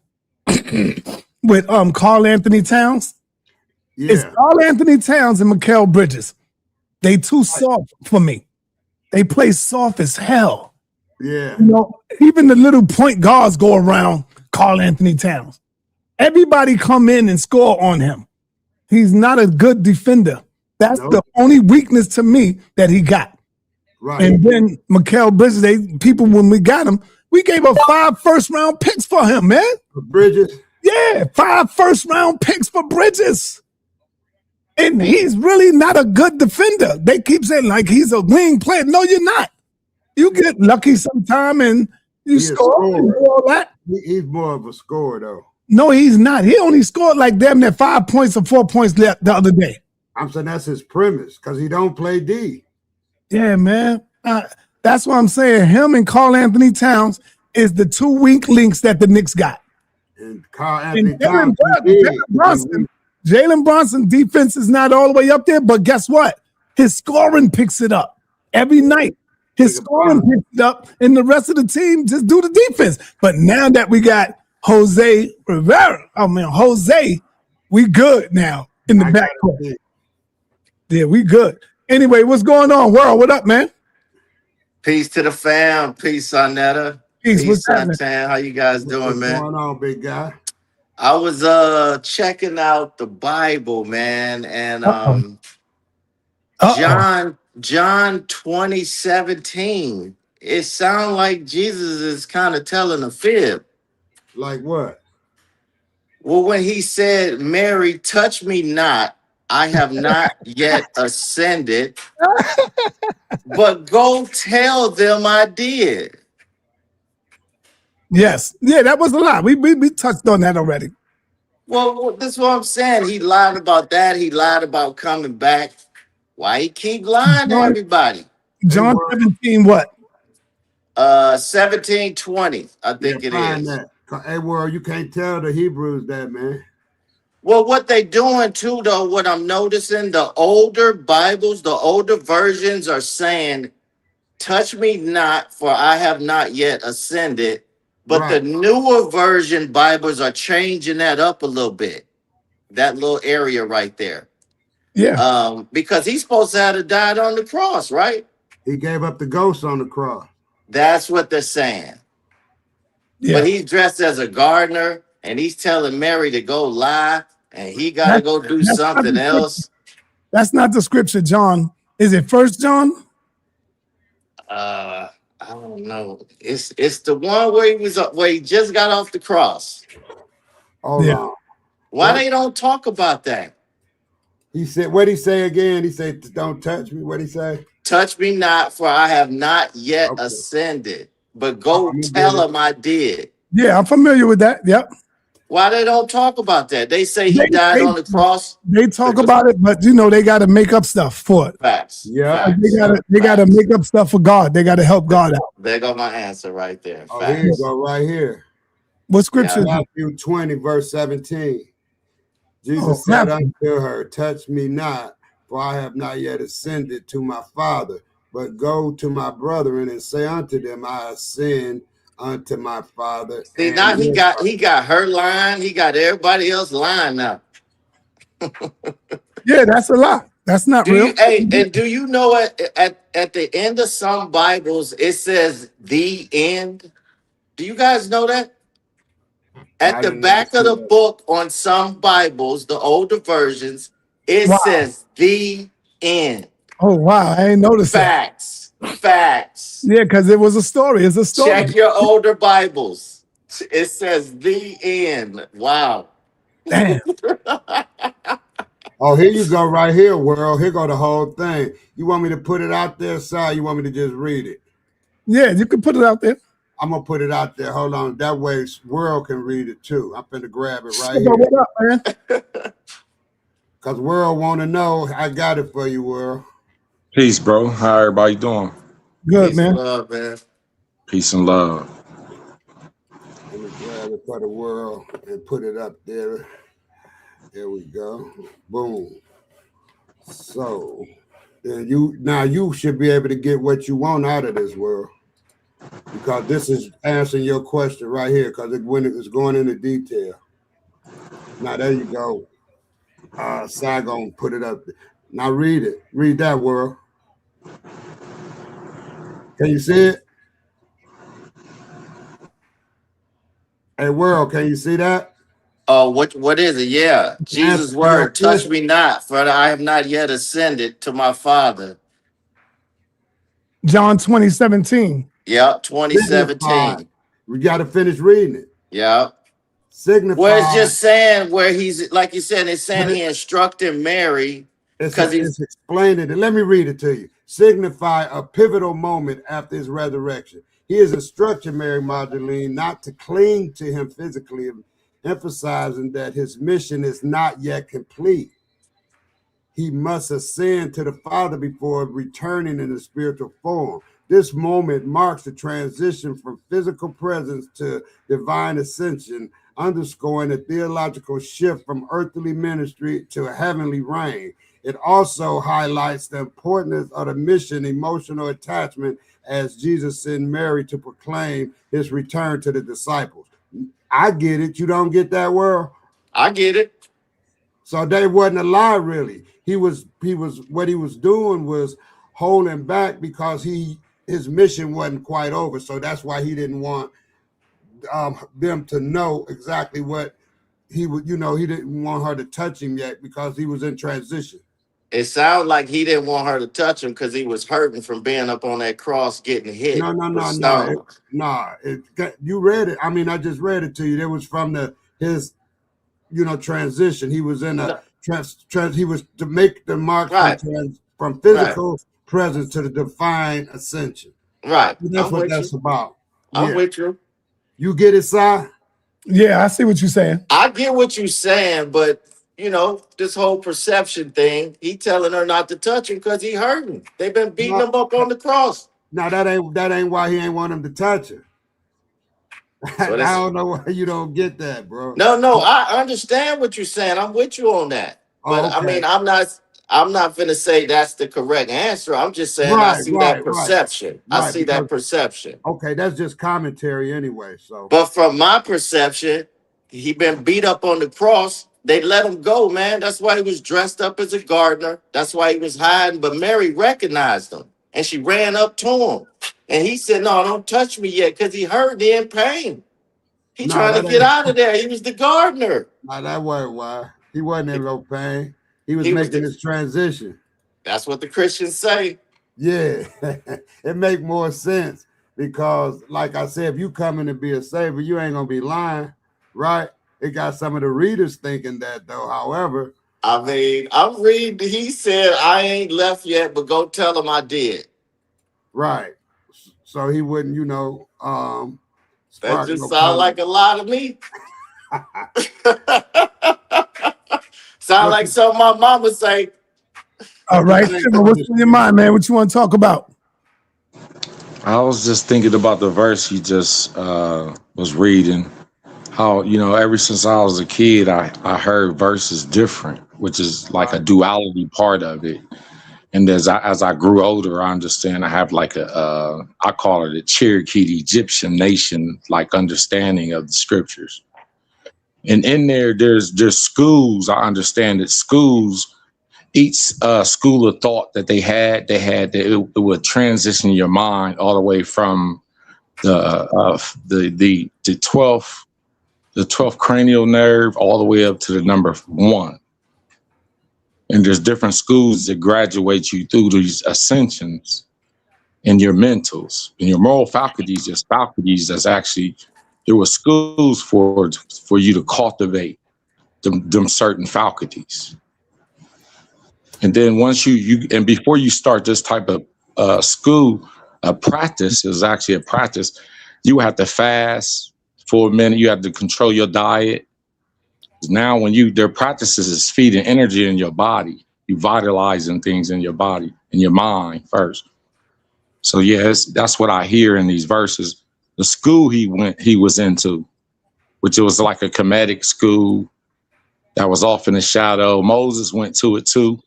with Karl Anthony Towns? Yeah. It's Karl Anthony Towns and Mikal Bridges. They too soft for me. They play soft as hell. Yeah. Even the little point guards go around Karl Anthony Towns. Everybody come in and score on him. He's not a good defender. That's the only weakness to me that he got. Right. And then Mikal Bridges, when we got him, we gave up 5 first-round picks for him, man. For Bridges? Yeah, 5 first-round picks for Bridges. And he's really not a good defender. They keep saying like he's a wing player. No, you're not. You get lucky sometime and you score and do all that. He's more of a scorer, though. No, he's not. He only scored like damn near 5 points or 4 points left the other day. I'm saying that's his premise because he don't play D. Yeah, man. That's what I'm saying. Him and Karl Anthony Towns is the 2 weak links that the Knicks got. And Karl Anthony Towns. Jalen Brunson defense is not all the way up there, but guess what? His scoring picks it up every night. His scoring picks it up, and the rest of the team just do the defense. But now that we got Jose Rivera, we good now in the backcourt. Yeah, we good. Anyway, what's going on, world? What up, man? Peace to the fam. Peace, sa.neter. Peace. What's happening? Suntan. How you guys doing, What's man? going on, big guy? I was checking out the Bible, man, and John 20:17. It sounds like Jesus is kind of telling a fib. Like what? Well, when he said, Mary, touch me not, I have not yet ascended, but go tell them I did. Yes. Yeah, that was a lot. We touched on that already. Well, that's what I'm saying. He lied about that. He lied about coming back. Why he keep lying to everybody? John 17, what? 17:20, I think it is. That. Hey, world, you can't tell the Hebrews that, man. Well, what they doing too, though, what I'm noticing, the older Bibles, the older versions are saying, touch me not, for I have not yet ascended. But the newer version Bibles are changing that up a little bit. That little area right there. Yeah. Because he's supposed to have died on the cross, right? He gave up the ghost on the cross. That's what they're saying. Yeah. But he's dressed as a gardener, and he's telling Mary to go lie, and he got to go do something else. That's not the scripture, John. Is it 1 John? I don't know. It's the one where he just got off the cross. Hold on. Why they don't talk about that? He said, what'd he say again? He said, don't touch me. What'd he say? Touch me not, for I have not yet ascended. But go tell him I did. Yeah, I'm familiar with that. Yep. Why they don't talk about that? They say he died on the cross. They talk about it, but you know they got to make up stuff for it. Facts. Yeah. They got to make up stuff for God. They got to help God out. There go my answer right there. Oh, here you go, right here. What scripture? Matthew 20, verse 17. Jesus said unto her, touch me not, for I have not yet ascended to my Father, but go to my brethren and say unto them, I ascend unto my Father. See, now he got her line, he got everybody else line now. Yeah, that's a lot. That's not real. And do you know at the end of some Bibles it says the end? Do you guys know that? At the back of the book on some Bibles, the older versions, it says the end. Oh wow, I ain't noticed that. Facts. Yeah, because it was a story. It's a story. Check your older Bibles. It says the end. Wow. Damn. Oh, here you go, right here, world. Here go the whole thing. You want me to put it out there, sir? You want me to just read it? Yeah, you can put it out there. I'm gonna put it out there. Hold on. That way world can read it too. I'm finna grab it right here. What up, man? Cause world wanna know. I got it for you, world. Peace, bro. How everybody doing? Good, Peace man. And love, man. Peace and love. Let me grab it for the world and put it up there. There we go. Boom. So then you should be able to get what you want out of this world. Because this is answering your question right here, because it's going into detail. Now there you go. Saigon put it up there. Now read it. Read that, world. Can you see it? Hey, world, can you see that? Oh, what is it? Yeah. Jesus' word, touch me not, for I have not yet ascended to my Father. John 20:17. Yep, 2017. We got to finish reading it. Yep. Signify. Well, it's just saying where he's, like you said, it's saying he instructed Mary. Because he's explaining it. Let me read it to you. Signify a pivotal moment after his resurrection. He is instructing Mary Magdalene not to cling to him physically, emphasizing that his mission is not yet complete. He must ascend to the Father before returning in a spiritual form. This moment marks the transition from physical presence to divine ascension, underscoring a theological shift from earthly ministry to a heavenly reign. It also highlights the importance of the mission, emotional attachment, as Jesus sent Mary to proclaim his return to the disciples. I get it. You don't get that, world? I get it. So they wasn't a lie, really. He was what he was doing was holding back because his mission wasn't quite over. So that's why he didn't want them to know exactly what he would. He didn't want her to touch him yet because he was in transition. It sounds like he didn't want her to touch him because he was hurting from being up on that cross, getting hit. No. You read it. I mean, I just read it to you. It was from his transition. He was in a he was to make the mark from physical presence to the divine ascension. Right. That's what that's about. I'm with you. You get it, Si? Yeah, I see what you're saying. I get what you're saying, but this whole perception thing, he telling her not to touch him because he hurting. They've been beating him up on the cross. Now that ain't why he ain't want him to touch her. I don't know why you don't get that, bro. No, I understand what you're saying. I'm with you on that. But okay. I mean, I'm not finna say that's the correct answer. I'm just saying I see that perception. I see that perception. Okay, that's just commentary anyway. So, but from my perception, he been beat up on the cross. They let him go, man. That's why he was dressed up as a gardener. That's why he was hiding. But Mary recognized him, and she ran up to him. And he said, "No, don't touch me yet," because he hurt. He in pain. He trying to get out of there. He was the gardener. No, that wasn't why. He wasn't in no pain. He was making his transition. That's what the Christians say. Yeah, it make more sense because, like I said, if you come in to be a savior, you ain't gonna be lying, right? It got some of the readers thinking that, though. However, I mean, I'm reading. He said, "I ain't left yet, but go tell him I did." Right. So he wouldn't, that just sound like a lie to me. Sound like something my mama say. All right, what's in your mind, man? What you want to talk about? I was just thinking about the verse you just was reading. How, ever since I was a kid, I heard verses different, which is like a duality part of it. And as I grew older, I understand I have like I call it a Cherokee Egyptian nation, like understanding of the scriptures. And in there's schools. I understand that schools, each school of thought that they had that it would transition your mind all the way from the 12th cranial nerve all the way up to the number 1. And there's different schools that graduate you through these ascensions in your mentals and your moral faculties. There's faculties that's actually, there were schools for you to cultivate them certain faculties. And then once and before you start this type of school, a practice is actually a practice. You have to fast for a minute. You have to control your diet. Now when their practices is feeding energy in your body, you vitalizing things in your body, in your mind first. So yes, that's what I hear in these verses. The school he was into, which it was like a comedic school that was off in the shadow. Moses went to it too.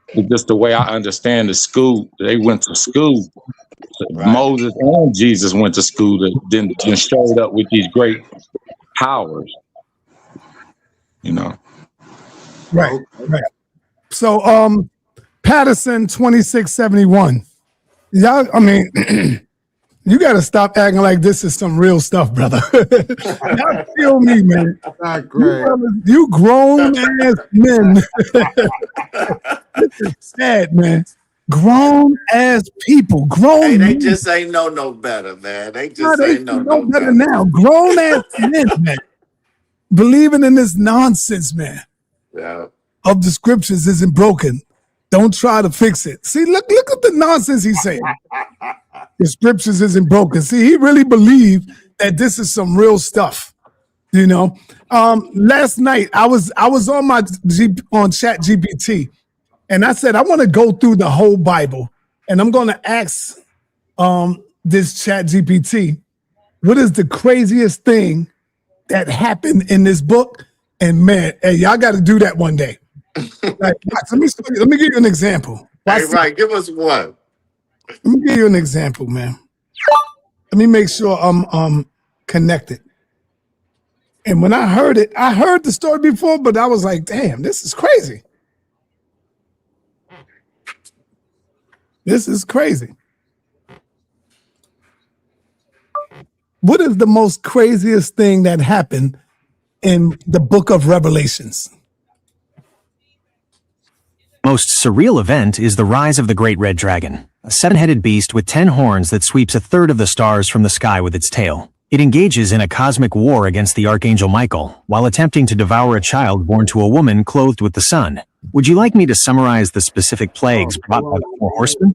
It's just the way I understand the school, they went to school. Right. Moses and Jesus went to school that then showed up with these great powers. Right. So Patterson 2671. Y'all, I mean, you gotta stop acting like this is some real stuff, brother. Y'all feel me, man. Not great. You grown ass men. This is sad, man. Grown ass people. Hey, they just ain't know no better, man. They just ain't know no better now. Grown ass men, man. Believing in this nonsense, man. Yeah. Of the scriptures isn't broken. Don't try to fix it. See, look at the nonsense he's saying. The scriptures isn't broken. See, he really believed that this is some real stuff. Last night I was on on Chat GPT, and I said I want to go through the whole Bible, and I'm going to ask this Chat GPT, what is the craziest thing that happened in this book? And man, hey, y'all got to do that one day. Like, let me give you an example. Hey, right, give us one. Let me give you an example, man. Let me make sure I'm connected. And when I heard it, I heard the story before, but I was like, damn, this is crazy. This is crazy. What is the most craziest thing that happened in the book of Revelations? Most surreal event is the rise of the Great Red Dragon, a seven-headed beast with 10 horns that sweeps a third of the stars from the sky with its tail. It engages in a cosmic war against the Archangel Michael while attempting to devour a child born to a woman clothed with the sun. Would you like me to summarize the specific plagues brought by the 4 horsemen?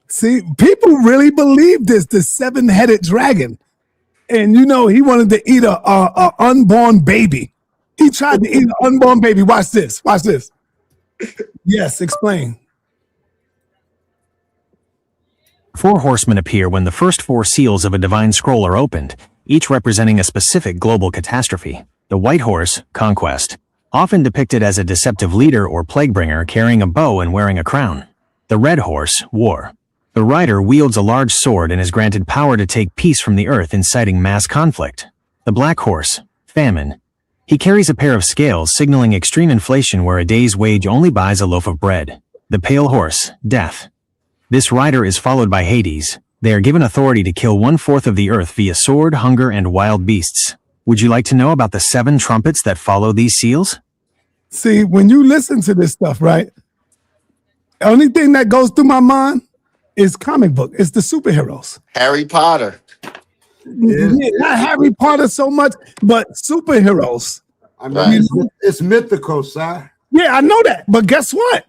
See, people really believe this, the seven-headed dragon. And you know, he wanted to eat a unborn baby. He tried to eat an unborn baby. Watch this. Watch this. Yes, explain. 4 horsemen appear when the first 4 seals of a divine scroll are opened, each representing a specific global catastrophe. The white horse, conquest, often depicted as a deceptive leader or plague bringer carrying a bow and wearing a crown. The red horse, war. The rider wields a large sword and is granted power to take peace from the earth, inciting mass conflict. The black horse, famine. He carries a pair of scales signaling extreme inflation where a day's wage only buys a loaf of bread. The pale horse, death. This rider is followed by Hades. They are given authority to kill 1/4 of the earth via sword, hunger, and wild beasts. Would you like to know about the 7 trumpets that follow these seals? See, when you listen to this stuff, right? The only thing that goes through my mind is comic book. It's the superheroes. Harry Potter. Yeah, not Harry Potter so much, but superheroes. I mean, it's mythical, sir. Yeah, I know that. But guess what?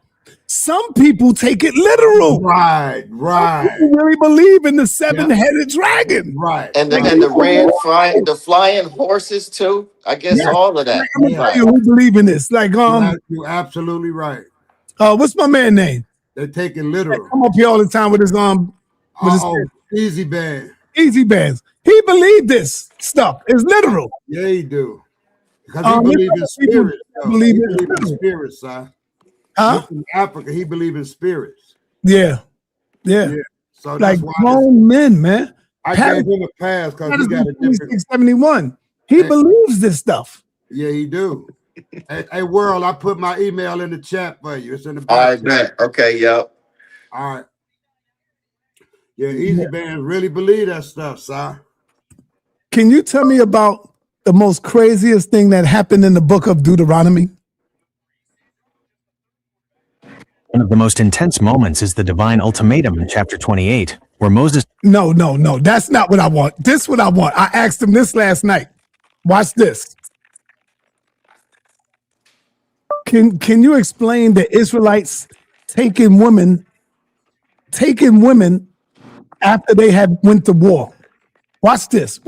Some people take it literal. Right. Some people really believe in the seven-headed dragon. Right. And the red flying horses too. I guess all of that. I'm gonna tell you who believe in this. Like, you're absolutely right. What's my man name? They take it literal. Come up here all the time with his Easy Band. Easy Bands. He believed this stuff. It's literal. Yeah, he do. Because he believes in spirits. He believes in spirits, sir. Huh? In Africa, he believes in spirits. Yeah. So like that's why grown men, man. I gave him a pass because he got a different 671. He believes this stuff. Yeah, he do. Hey, World, I put my email in the chat for you. It's in the back. I bet. Okay, yep. All right. Yeah, Easy Band really believe that stuff, sir. Can you tell me about the most craziest thing that happened in the book of Deuteronomy? One of the most intense moments is the divine ultimatum in chapter 28, where Moses... No. That's not what I want. This is what I want. I asked him this last night. Watch this. Can you explain the Israelites taking women after they had went to war? Watch this.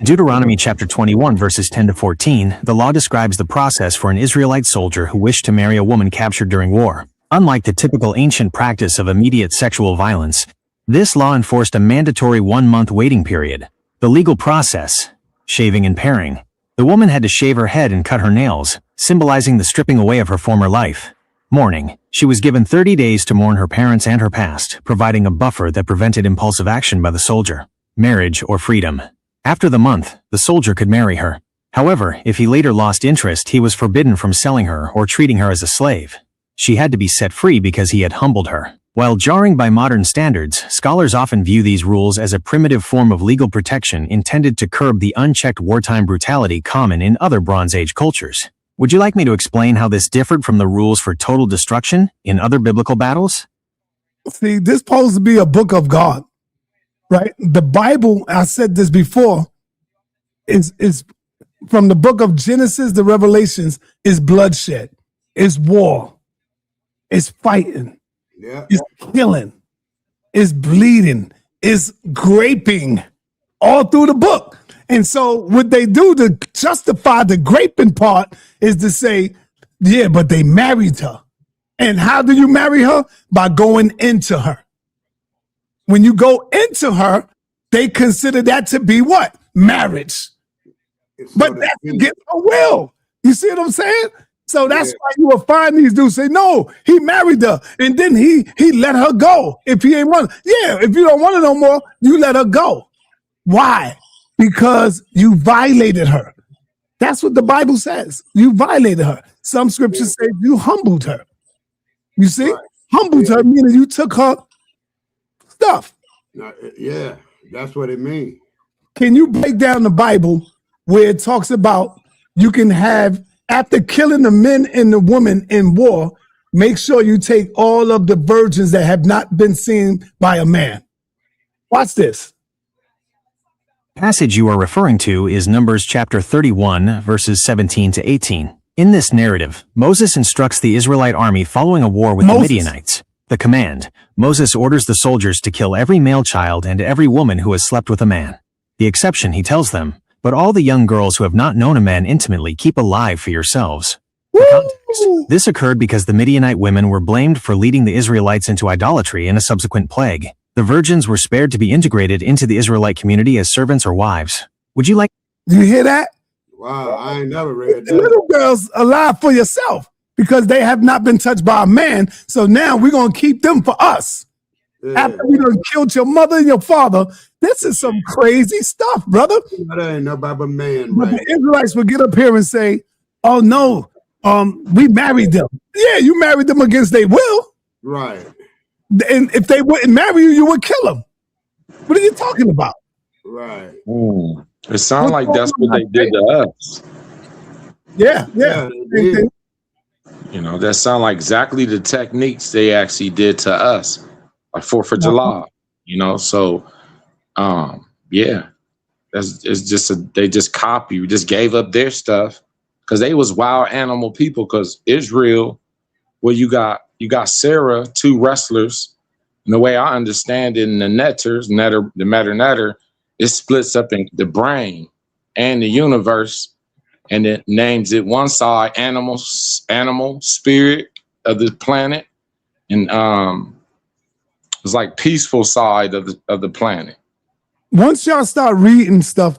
Deuteronomy chapter 21 verses 10 to 14, the law describes the process for an Israelite soldier who wished to marry a woman captured during war. Unlike the typical ancient practice of immediate sexual violence, this law enforced a mandatory 1-month waiting period. The legal process, shaving and paring. The woman had to shave her head and cut her nails, symbolizing the stripping away of her former life. Mourning. She was given 30 days to mourn her parents and her past, providing a buffer that prevented impulsive action by the soldier. Marriage or freedom. After the month, the soldier could marry her. However, if he later lost interest, he was forbidden from selling her or treating her as a slave. She had to be set free because he had humbled her. While jarring by modern standards, scholars often view these rules as a primitive form of legal protection intended to curb the unchecked wartime brutality common in other Bronze Age cultures. Would you like me to explain how this differed from the rules for total destruction in other biblical battles? See, this supposed to be a book of God, right? The Bible, I said this before, is from the book of Genesis to Revelations, is bloodshed, is war, is fighting, is killing, is bleeding, is graping, all through the book. And so what they do to justify the graping part is to say, yeah, but they married her. And how do you marry her? By going into her. When you go into her, they consider that to be what? Marriage. But that's against her will. You see what I'm saying? So that's why you will find these dudes say, no, he married her. And then he let her go. If he ain't want, if you don't want her no more, you let her go. Why? Because you violated her. That's what the Bible says. You violated her. Some scriptures say you humbled her. You see? Right. Humbled her, meaning you took her stuff. Yeah, that's what it means. Can you break down the Bible where it talks about you can have, after killing the men and the women in war, make sure you take all of the virgins that have not been seen by a man? Watch this. Passage you are referring to is Numbers chapter 31, verses 17 to 18. In this narrative, Moses instructs the Israelite army following a war with the Midianites. The command: Moses orders the soldiers to kill every male child and every woman who has slept with a man. The exception, he tells them, but all the young girls who have not known a man intimately keep alive for yourselves. The context: this occurred because the Midianite women were blamed for leading the Israelites into idolatry in a subsequent plague. The virgins were spared to be integrated into the Israelite community as servants or wives. Would you like? You hear that? Wow, I ain't never read The that. little girls alive for yourself because they have not been touched by a man. So now we're going to keep them for us. Yeah. After we done killed your mother and your father, this is some crazy stuff, brother. That ain't nobody but man, But right? the Israelites will get up here and say, oh no, we married them. Yeah, you married them against their will. Right. And if they wouldn't marry you, you would kill them. What are you talking about? Right. It sounds like that's what they did to us. Yeah. Yeah. You know, that sound like exactly the techniques they actually did to us, like 4th of July. You know, so yeah, they just copied, just gave up their stuff because they was wild animal people. Because Israel, well, you got Sarah, 2 wrestlers, and the way I understand it, in the netter, it splits up in the brain and the universe, and it names it one side animal spirit of the planet, and it's like peaceful side of the planet. Once y'all start reading stuff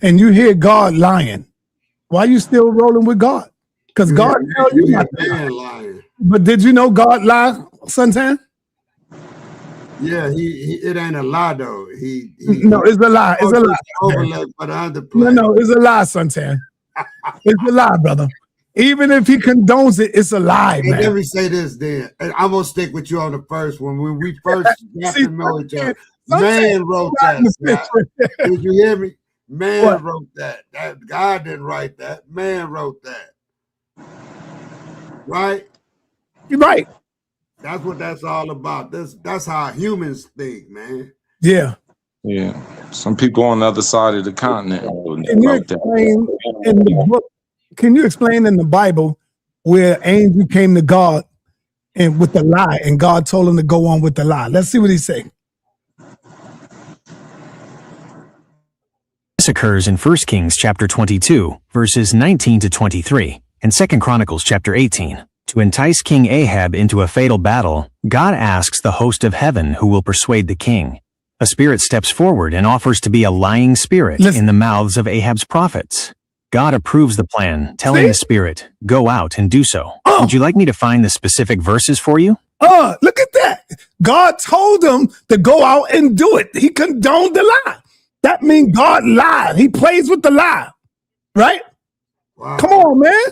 and you hear God lying, why you still rolling with God? Because God tells you not to lie. Lying. But did you know God lied, Suntan? Yeah, it ain't a lie though. No, it's a lie. It's a lie. Overlap for the underplay. No, it's a lie, Suntan. It's a lie, brother. Even if he condones it, it's a lie, And man. let me say this then. And I'm gonna stick with you on the first one. When we first got the military, man wrote that. Did you hear me? Man wrote that. That God didn't write that. Man wrote that. Right? You're right. That's what that's all about. That's how humans think, man. Yeah. Yeah. Some people on the other side of the continent Can you explain in the book? Can you explain in the Bible where angel came to God and with the lie, and God told him to go on with the lie? Let's see what he's saying. This occurs in 1 Kings chapter 22, verses 19 to 23, and 2 Chronicles chapter 18. To entice King Ahab into a fatal battle, God asks the host of heaven who will persuade the king. A spirit steps forward and offers to be a lying spirit in the mouths of Ahab's prophets. God approves the plan, telling the spirit, go out and do so. Would you like me to find the specific verses for you? Look at that. God told him to go out and do it. He condoned the lie. That means God lied. He plays with the lie. Right? Wow. Come on, man.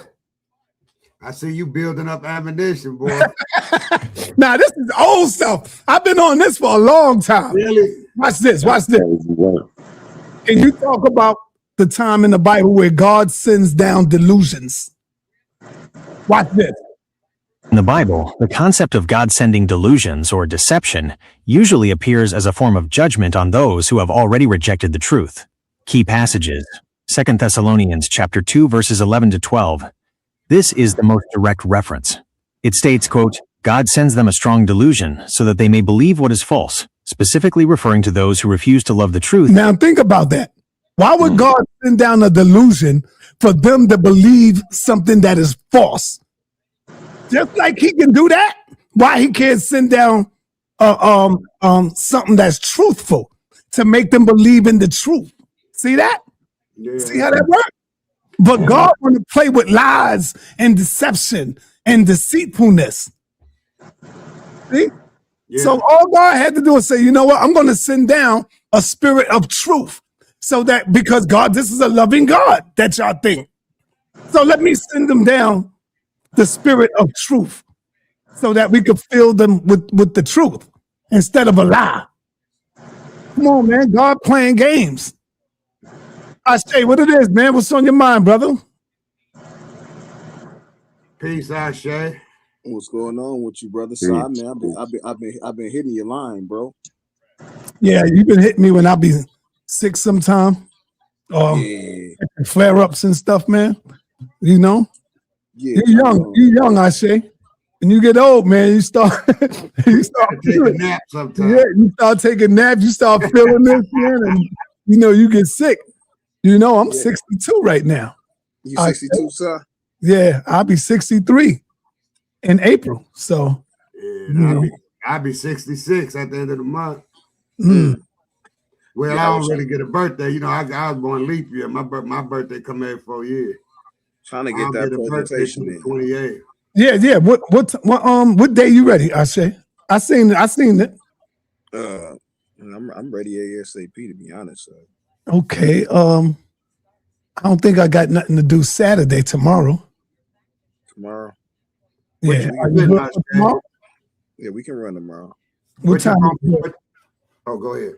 I see you building up ammunition, boy. Now, this is old stuff. I've been on this for a long time. Really? Watch this. Watch this. Can you talk about the time in the Bible where God sends down delusions? Watch this. In the Bible, the concept of God sending delusions or deception usually appears as a form of judgment on those who have already rejected the truth. Key passages: 2 Thessalonians chapter 2, verses 11 to 12. This is the most direct reference. It states, quote, God sends them a strong delusion so that they may believe what is false, specifically referring to those who refuse to love the truth. Now think about that. Why would God send down a delusion for them to believe something that is false? Just like he can do that, why he can't send down something that's truthful to make them believe in the truth? See that? Yeah. See how that works? But God want to play with lies and deception and deceitfulness. See? Yeah. So all God had to do is say, you know what? I'm going to send down a spirit of truth. So that because God, this is a loving God that y'all think. So let me send them down the spirit of truth so that we could fill them with the truth instead of a lie. Come on, man. God playing games. I say what it is, man. What's on your mind, brother? Peace, Ashe. What's going on with you, brother? Side man, I've been hitting your line, bro. Yeah, you've been hitting me when I be sick sometime. Yeah, Flare ups and stuff, man. You know? yeah. You young, I say. When you get old, man, you start Take a nap sometimes. Yeah, you start taking naps, you start feeling this, man, and you know, you get sick. You know, I'm 62 right now. You 62, sir? Yeah, I'll be 63 in April. So Yeah, I'll be 66 at the end of the month. Well, Yeah, I don't really get a birthday. You know, I was born leap year. My birthday come every 4 years. Trying to get that presentation in. 28. yeah. What day you ready, Ashe? I seen it. I'm ready ASAP, to be honest, sir. Okay. I don't think I got nothing to do Saturday tomorrow. Tomorrow? Yeah. Are you good for tomorrow? Yeah, we can run tomorrow. What time? Oh, go ahead.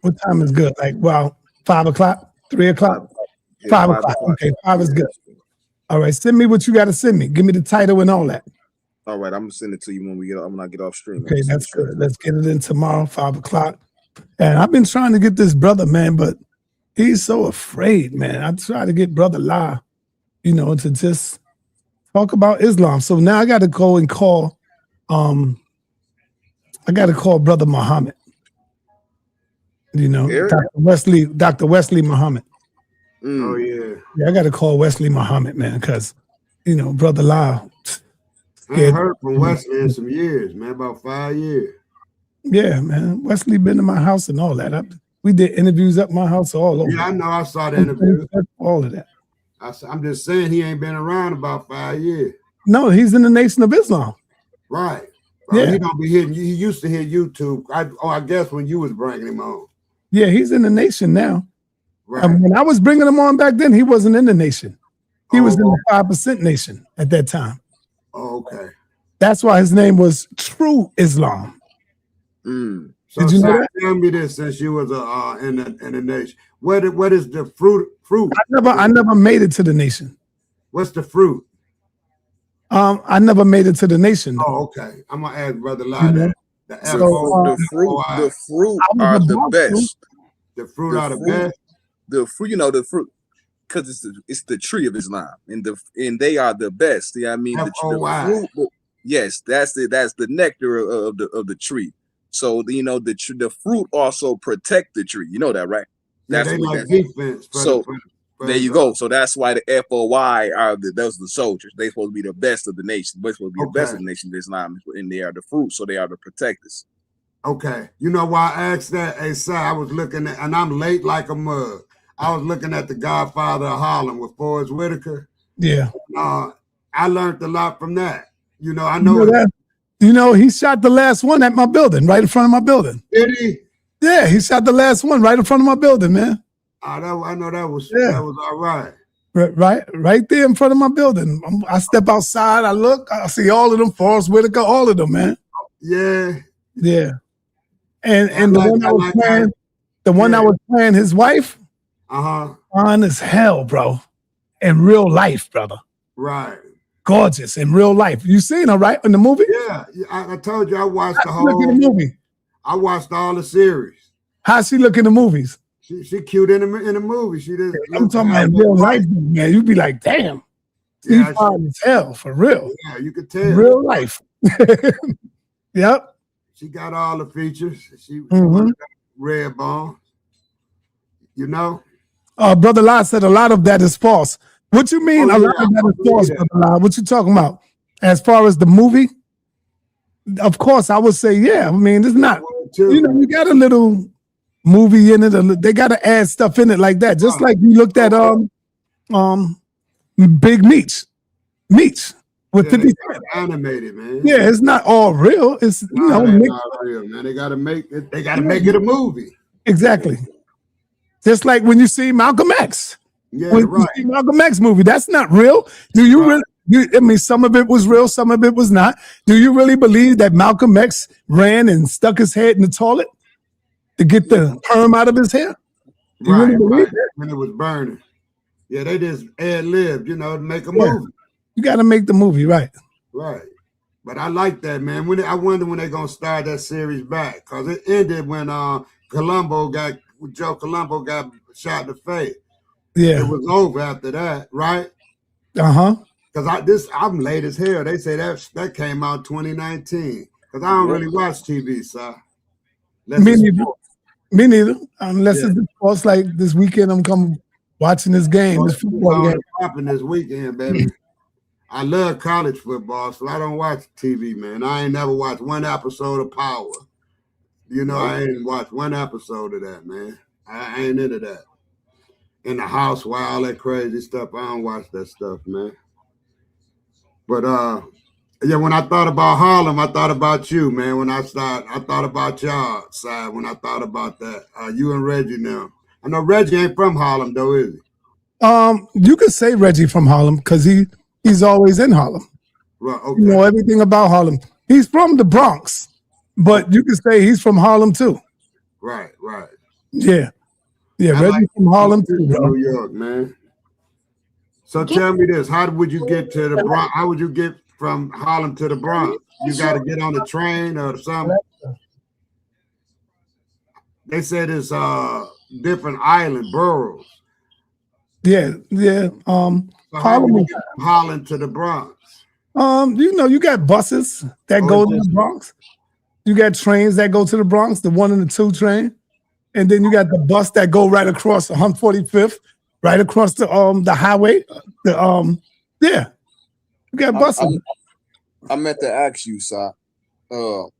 What time is good? Like, well, 5 o'clock, 3 o'clock, Yeah, 5 o'clock. Okay, 5 is good. All right, send me what you got to send me. Give me the title and all that. All right, I'm gonna send it to you when I get off stream. Okay, that's good. Let's get it in tomorrow, 5 o'clock. And I've been trying to get this brother, man, but he's so afraid, man. I try to get Brother La, you know, to just talk about Islam. So now I got to go and call. I got to call Brother Muhammad. You know, Dr. Wesley Muhammad. Oh yeah. Yeah, I got to call Wesley Muhammad, man, because you know, Brother La. I ain't heard from Wesley in some years, man, about 5 years. Yeah, man. Wesley been to my house and all that. We did interviews at my house all over. Yeah, I know. I saw the interview. All of that. I'm just saying he ain't been around about 5 years. No, he's in the Nation of Islam. Right. Yeah. He don't be hitting. He used to hit YouTube. I guess when you was bringing him on. Yeah, he's in the Nation now. Right. When I was bringing him on back then, he wasn't in the Nation. He was in the 5% Nation at that time. Oh, okay. That's why his name was True Islam. So did you know that? Tell me this, since you was in the Nation. What is the fruit? I never made it to the Nation. What's the fruit? I never made it to the Nation. Though. Oh, okay. I'm gonna ask Brother Lai that. The fruit are the best. The fruit are the best. The fruit, you know, the fruit, because it's the tree of Islam, and they are the best. Yeah, I mean, the fruit. Yes, that's the nectar of the tree. So you know the fruit also protect the tree. You know that, right? Yeah, That's they what like defense. There you go. So that's why the FOI are those are the soldiers. They're supposed to be the best of the nation. They're supposed to be the best of the nation of Islam, and they are the fruit. So they are the protectors. Okay. You know why I asked that? Hey, sir, I was looking at, and I'm late like a mug. I was looking at the Godfather of Harlem with Forrest Whitaker. Yeah. I learned a lot from that. You know, I know that. You know, he shot the last one at my building, right in front of my building. Did he? Yeah, he shot the last one right in front of my building, man. I know that was all right. Right there in front of my building. I step outside, I look, I see all of them, Forrest Whitaker, all of them, man. Yeah. Yeah. And the one I was playing, his wife, fine as hell, bro. In real life, brother. Right. Gorgeous in real life. You seen her, right? In the movie? Yeah. I told you I watched the whole movie. I watched all the series. How's she look in the movies? She cute in the movie. She just I'm talking about in real life, man. You'd be like, damn. She fine as hell, for real. Yeah, you could tell. Real life. Yep. She got all the features. She red bone. You know? Brother Lai said a lot of that is false. What you mean a lot of that is false, Brother Lai? What you talking about? As far as the movie? Of course, I would say, yeah. I mean, it's not, you know, you got a little movie in it. They got to add stuff in it like that. Just like you looked at Big Meats. with 50 Cent. Animated, man. Yeah, it's not all real. It's not real, man. They gotta make it. They gotta make it a movie. Exactly. Just like when you see Malcolm X. Yeah, when right. you see Malcolm X movie, that's not real. Do you really? I mean, some of it was real, some of it was not. Do you really believe that Malcolm X ran and stuck his head in the toilet to get the perm out of his hair? Do you really believe that? When it was burning. Yeah, they just ad-libbed, you know, to make a movie. You got to make the movie, right? Right. But I like that, man. I wonder when they're going to start that series back, because it ended when Joe Colombo got shot in the face. Yeah. It was over after that, right? Uh-huh. Because I'm late as hell. They say that came out 2019. Because I don't really watch TV, so. Me neither. Unless it's sports, like this weekend, I'm coming watching this game. This football game. Popping this weekend, baby. I love college football, so I don't watch TV, man. I ain't never watched one episode of Power. You know, I ain't watched one episode of that, man. I ain't into that. In the house, while all that crazy stuff, I don't watch that stuff, man. But yeah, when I thought about Harlem, I thought about you, man. When I thought about y'all side. When I thought about that, you and Reggie now. I know Reggie ain't from Harlem though, is he? You could say Reggie from Harlem because he's always in Harlem. Right. Okay. You know everything about Harlem. He's from the Bronx, but you could say he's from Harlem too. Right. Right. Yeah. Yeah. Reggie from Harlem too, bro. New York, man. So tell me this: how would you get to the Bronx? How would you get from Harlem to the Bronx? You got to get on the train or something. They said it's different island boroughs. Yeah, yeah. So how would you get from Harlem to the Bronx? You know, you got buses that go to the Bronx. You got trains that go to the Bronx, the 1 and the 2 train, and then you got the bus that go right across the 145th. Right across the highway, yeah, you got buses. I meant to ask you, Sa. You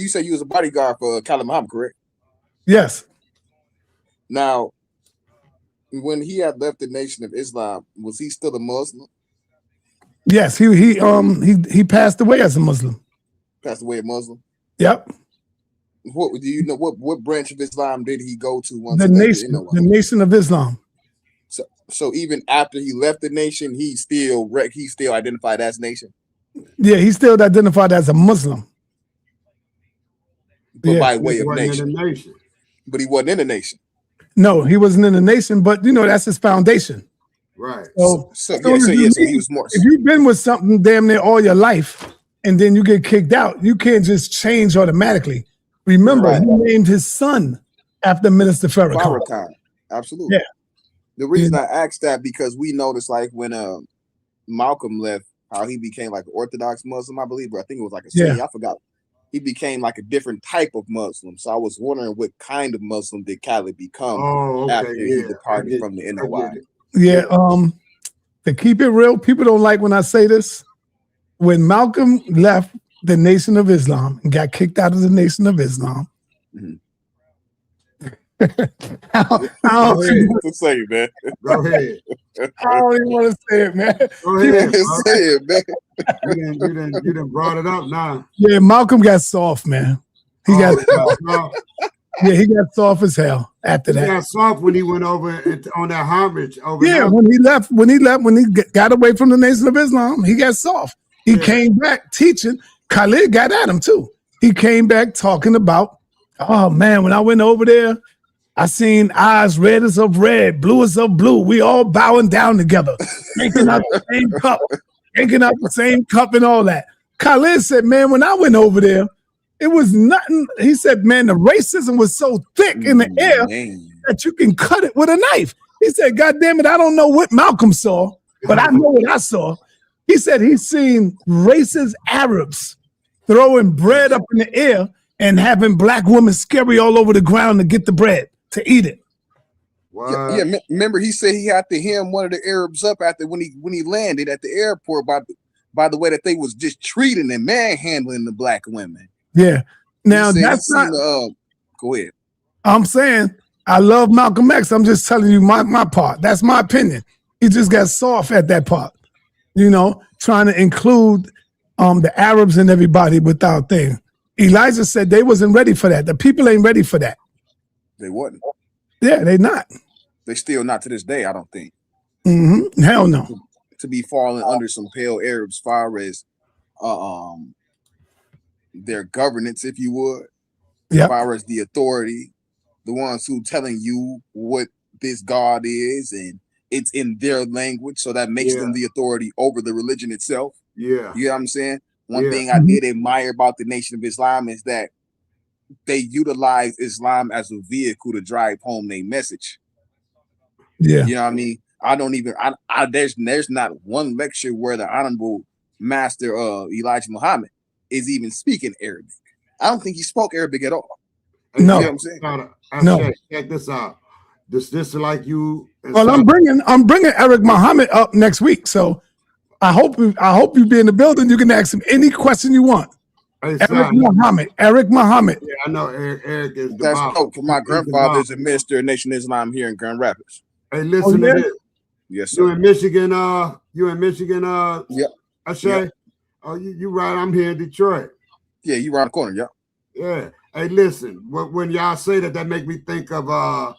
said you was a bodyguard for Khallad Muhammad, correct? Yes. Now, when he had left the Nation of Islam, was he still a Muslim? Yes, he passed away as a Muslim. Passed away a Muslim. Yep. What do you know? What branch of Islam did he go to once? The Nation of Islam. So even after he left the nation, he still identified as nation. Yeah, he still identified as a Muslim. But by way of nation. But he wasn't in the nation. No, he wasn't in the nation, but you know, that's his foundation. Right. So he was more. If you've been with something damn near all your life and then you get kicked out, you can't just change automatically. Remember, he named his son after Minister Farrakhan. Absolutely. Yeah. The reason I asked that because we noticed like when Malcolm left, how he became like an Orthodox Muslim, I believe, or I think it was like a Sunni, I forgot. He became like a different type of Muslim. So I was wondering what kind of Muslim did Khallad become after he departed from the NOI. Yeah, to keep it real, people don't like when I say this. When Malcolm left the Nation of Islam and got kicked out of the Nation of Islam, I don't even want to say it, man. Go ahead. I don't even want to say it, man. Go ahead. Say it, man. You done brought it up now. Yeah, Malcolm got soft, man. He got soft. Yeah, he got soft as hell after that. He got soft when he went over on that homage over there. When he got away from the Nation of Islam, he got soft. He came back teaching. Khallad got at him too. He came back talking about, oh man, when I went over there, I seen eyes red as of red, blue as of blue. We all bowing down together, drinking out the same cup and all that. Khallad said, man, when I went over there, it was nothing. He said, man, the racism was so thick in the air that you can cut it with a knife. He said, God damn it, I don't know what Malcolm saw, but I know what I saw. He said he's seen racist Arabs throwing bread up in the air and having black women scurry all over the ground to get the bread, to eat it. Yeah, remember he said he had to hem one of the Arabs up after when he landed at the airport by the way that they was just treating and manhandling the black women. Yeah. Now that's not. Go ahead. I'm saying I love Malcolm X. I'm just telling you my part. That's my opinion. He just got soft at that part. you know, trying to include the Arabs and everybody with our thing. Elijah said they wasn't ready for that. The people ain't ready for that. They wasn't. Yeah, they not. They still not to this day, I don't think. Hell no. To be falling under some pale Arabs, far as their governance, if you would, as far as the authority, the ones who telling you what this God is, and it's in their language, so that makes them the authority over the religion itself. Yeah, you know what I'm saying. One thing I did admire about the Nation of Islam is that they utilize Islam as a vehicle to drive home their message. Yeah, you know what I mean. I don't even. There's not one lecture where the Honorable Master Elijah Muhammad is even speaking Arabic. I don't think he spoke Arabic at all. No, you know what I'm saying? No. Check this out. This like you. Well, I'm bringing Eric Muhammad up next week, so I hope you be in the building. You can ask him any question you want. Hey, Eric Muhammad. Yeah, I know Eric is. That's dope. My grandfather is a minister of Nation of Islam here in Grand Rapids. Hey, listen to this. Yes, sir. You in Michigan? Yeah. Ashay? Yeah. Oh, you right. I'm here in Detroit. Yeah, you around the corner. Yeah. Yeah. Hey, listen. When y'all say that make me think of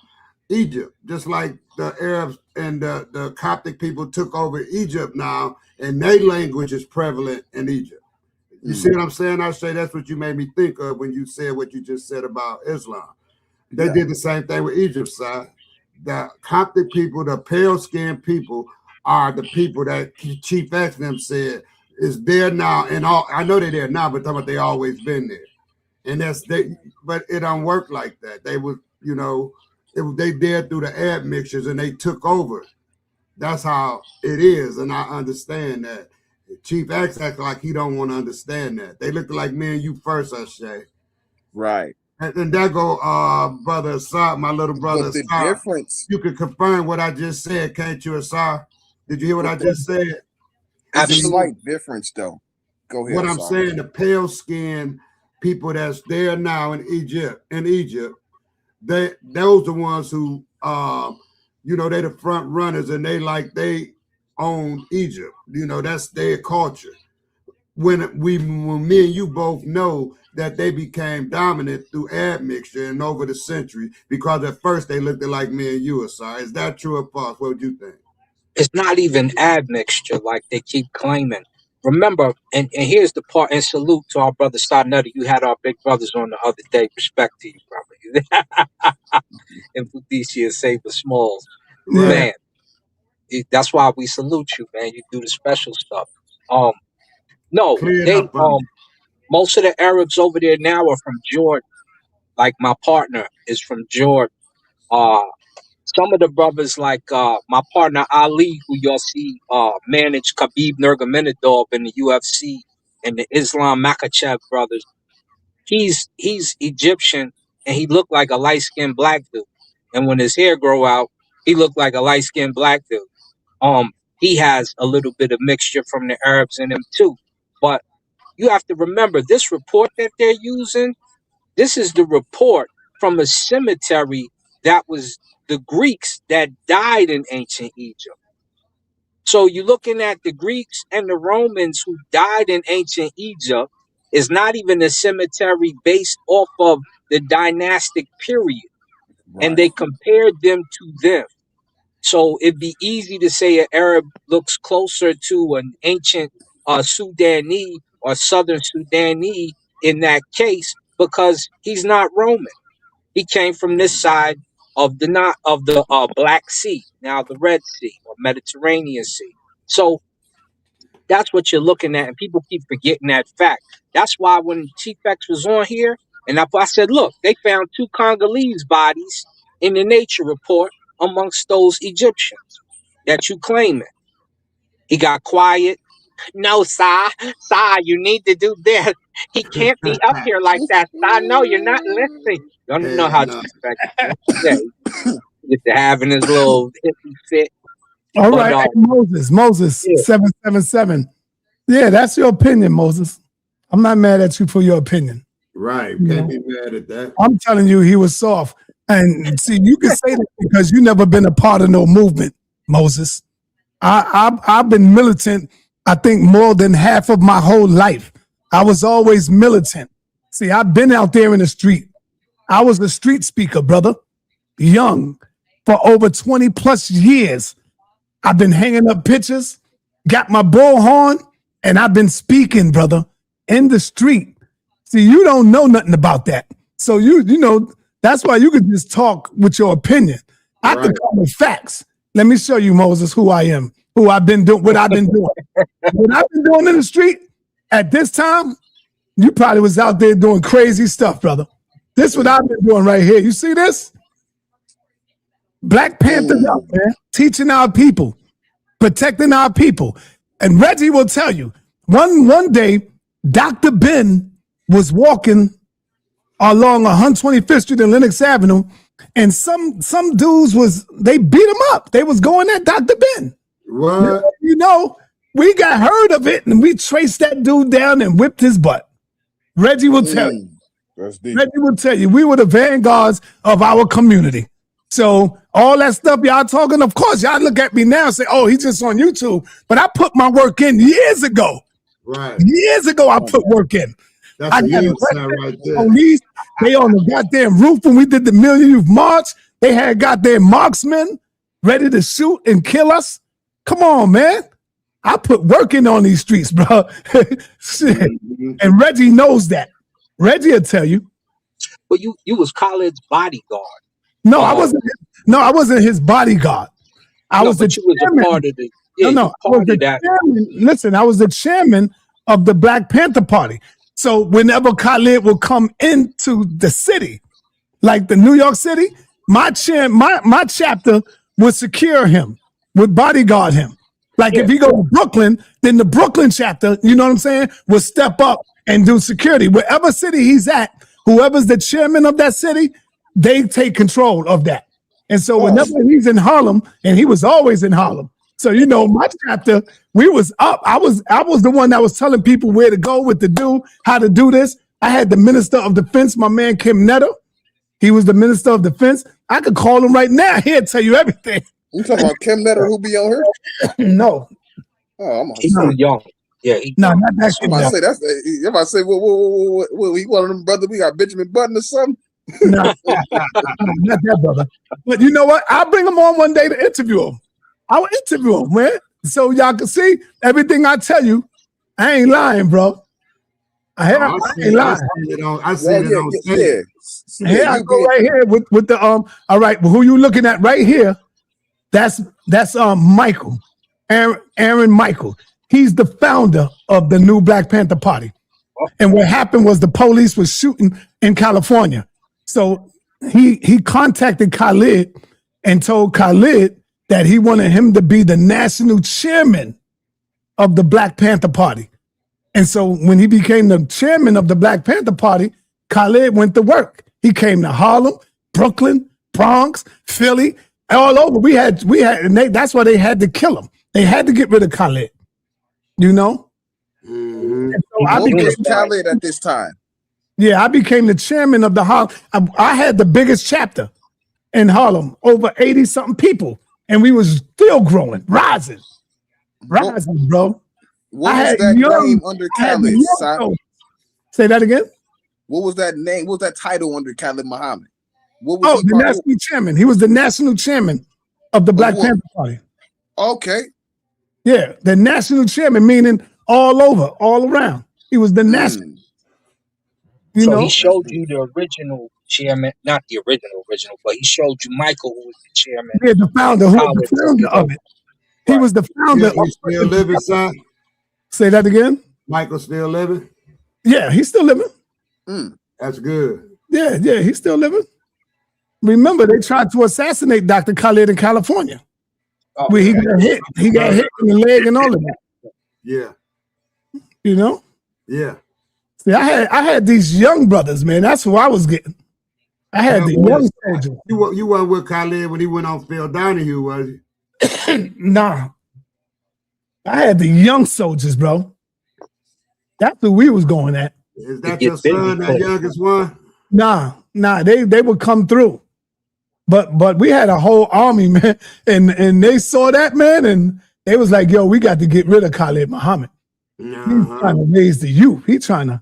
Egypt. Just like the Arabs and the Coptic people took over Egypt now, and their language is prevalent in Egypt. You see what I'm saying? I say that's what you made me think of when you said what you just said about Islam. They did the same thing with Egypt, sir. The Coptic people, the pale-skinned people, are the people that Chief X them said is there now, and all. I know they're there now, but talking about they always been there, and but it don't work like that. They would, they there through the admixtures, and they took over. That's how it is, and I understand that. Chief X acts like he don't want to understand that. They look like me and you first, I say. Right. And there go brother Assad, my little brother. But the Assad. difference. You can confirm what I just said, can't you, Assad? Did you hear what I just said? It's a slight difference, though. Go ahead. What I'm saying, the pale skinned people that's there now in Egypt, those the ones who they the front runners, and they own Egypt. That's their culture. When me and you both know that they became dominant through admixture and over the century, because at first they looked like me and you, Asar. Is that true or false? What would you think? It's not even admixture like they keep claiming. Remember, and here's the part, and salute to our brother sa.neter. You had our big brothers on the other day. Respect to you, brother. And Fudicia and Saber Smalls. Right. Man, that's why we salute you, man. You do the special stuff. No, most of the Arabs over there now are from Jordan. Like my partner is from Jordan. Some of the brothers, like my partner Ali, who y'all see manage Khabib Nurmagomedov in the UFC, and the Islam Makhachev brothers. He's Egyptian, and he looked like a light-skinned black dude. And when his hair grow out, he looked like a light-skinned black dude. He has a little bit of mixture from the Arabs in him too. But you have to remember, this report that they're using, this is the report from a cemetery that was the Greeks that died in ancient Egypt. So you're looking at the Greeks and the Romans who died in ancient Egypt is not even a cemetery based off of the dynastic period. Right. And they compared them to them. So it'd be easy to say an Arab looks closer to an ancient Sudanese or Southern Sudanese in that case, because he's not Roman. He came from this side of the Black Sea, now the Red Sea or Mediterranean Sea. So that's what you're looking at, and people keep forgetting that fact. That's why when Chief X was on here, and I said, look, they found 2 Congolese bodies in the nature report amongst those Egyptians that you claiming. He got quiet. No, Sa, you need to do this. He can't be up here like that. Sa, no, you're not listening. You don't know how to respect him. Yeah, he get to having his little hippie fit. All right, hey, Moses, yeah. 777. Yeah, that's your opinion, Moses. I'm not mad at you for your opinion. Right, can't be mad at that. I'm telling you, he was soft. And see, you can say that because you never been a part of no movement, Moses. I've been militant I think more than half of my whole life. I was always militant. See, I've been out there in the street. I was a street speaker, brother. Young. For over 20 plus years. I've been hanging up pictures, got my bullhorn, and I've been speaking, brother, in the street. See, you don't know nothing about that. So you know, that's why you can just talk with your opinion. I can come with facts. Let me show you, Moses, who I am, who I've been doing, what I've been doing. What I've been doing in the street at this time, you probably was out there doing crazy stuff, brother. This is what I've been doing right here. You see this? Black Panthers out there teaching our people, protecting our people. And Reggie will tell you, one day, Dr. Ben was walking along 125th Street and Lenox Avenue, and some dudes they beat him up. They was going at Dr. Ben. What? You know, we got heard of it, and we traced that dude down and whipped his butt. Reggie will tell you. Reggie will tell you, we were the vanguards of our community. So all that stuff y'all talking, of course, y'all look at me now and say, oh, he's just on YouTube. But I put my work in years ago. Right. Years ago, I put work in. That's I a got yield sign right there. police. They on the goddamn roof when we did the Million Youth March. They had goddamn marksmen ready to shoot and kill us. Come on, man. I put work in on these streets, bro. Shit. And Reggie knows that. Reggie will tell you. But you was Khallad's bodyguard. No, I wasn't. No, I wasn't his bodyguard. I was the chairman. Part of the, yeah, no, I was the chairman. Listen, I was the chairman of the Black Panther Party. So whenever Khallad will come into the city, like the New York City, my chapter would secure him, would bodyguard him. Like if he go to Brooklyn, then the Brooklyn chapter, you know what I'm saying, will step up and do security. Wherever city he's at, whoever's the chairman of that city, they take control of that. And so whenever he's in Harlem, and he was always in Harlem. So, you know, my chapter, we was up. I was the one that was telling people where to go, what to do, how to do this. I had the Minister of Defense, my man Kim Netter. He was the Minister of Defense. I could call him right now. He'll tell you everything. You talking about Kim Netter who be on her? No. Oh, he's young. Yeah, no, not that. I'm about to say that's. I'm about to say, what, he one of them brothers? We got Benjamin Button or something. No, not that brother. But you know what? I'll bring him on one day to interview him. I'll interview him, man. So y'all can see everything I tell you. I ain't lying, bro. I ain't lying. I see it on tape. Here I go right here with the all right. Well, who you looking at right here? That's Michael, Aaron Michael. He's the founder of the new Black Panther Party. And what happened was the police was shooting in California. So he contacted Khallad and told Khallad that he wanted him to be the national chairman of the Black Panther Party. And so when he became the chairman of the Black Panther Party, Khallad went to work. He came to Harlem, Brooklyn, Bronx, Philly, all over. We had, and that's why they had to kill him. They had to get rid of Khallad. You know? Mm-hmm. So I became Khallad at this time. Yeah, I became the chairman of the Harlem. I had the biggest chapter in Harlem, over 80-something people. And we was still growing, rising, bro. What was that name under Khallad? Say that again? What was that name? What was that title under Khallad Muhammad? What was the national chairman. He was the national chairman of the Black Panther Party. Okay. Yeah, the national chairman, meaning all over, all around. He was the national. You know? He showed you the original chairman, not the original, but he showed you Michael, who was the chairman. Yeah, the founder, of it. He was the founder. He's still living, son? Say that again? Michael still living? Yeah, he's still living. That's good. Yeah, he's still living. Remember, they tried to assassinate Dr. Khallad in California. Where he got hit. He got hit in the leg and all of that. Yeah. You know? Yeah. See, I had these young brothers, man. That's who I was getting. I had the young soldiers. You weren't with Khallad when he went on Phil Donahue, was you? Nah. I had the young soldiers, bro. That's who we was going at. Is that your son, that youngest one? Nah. They would come through. But we had a whole army, man, and they saw that, man, and They was like, yo, we got to get rid of Khallad Muhammad. He's trying to raise the youth. He's trying to,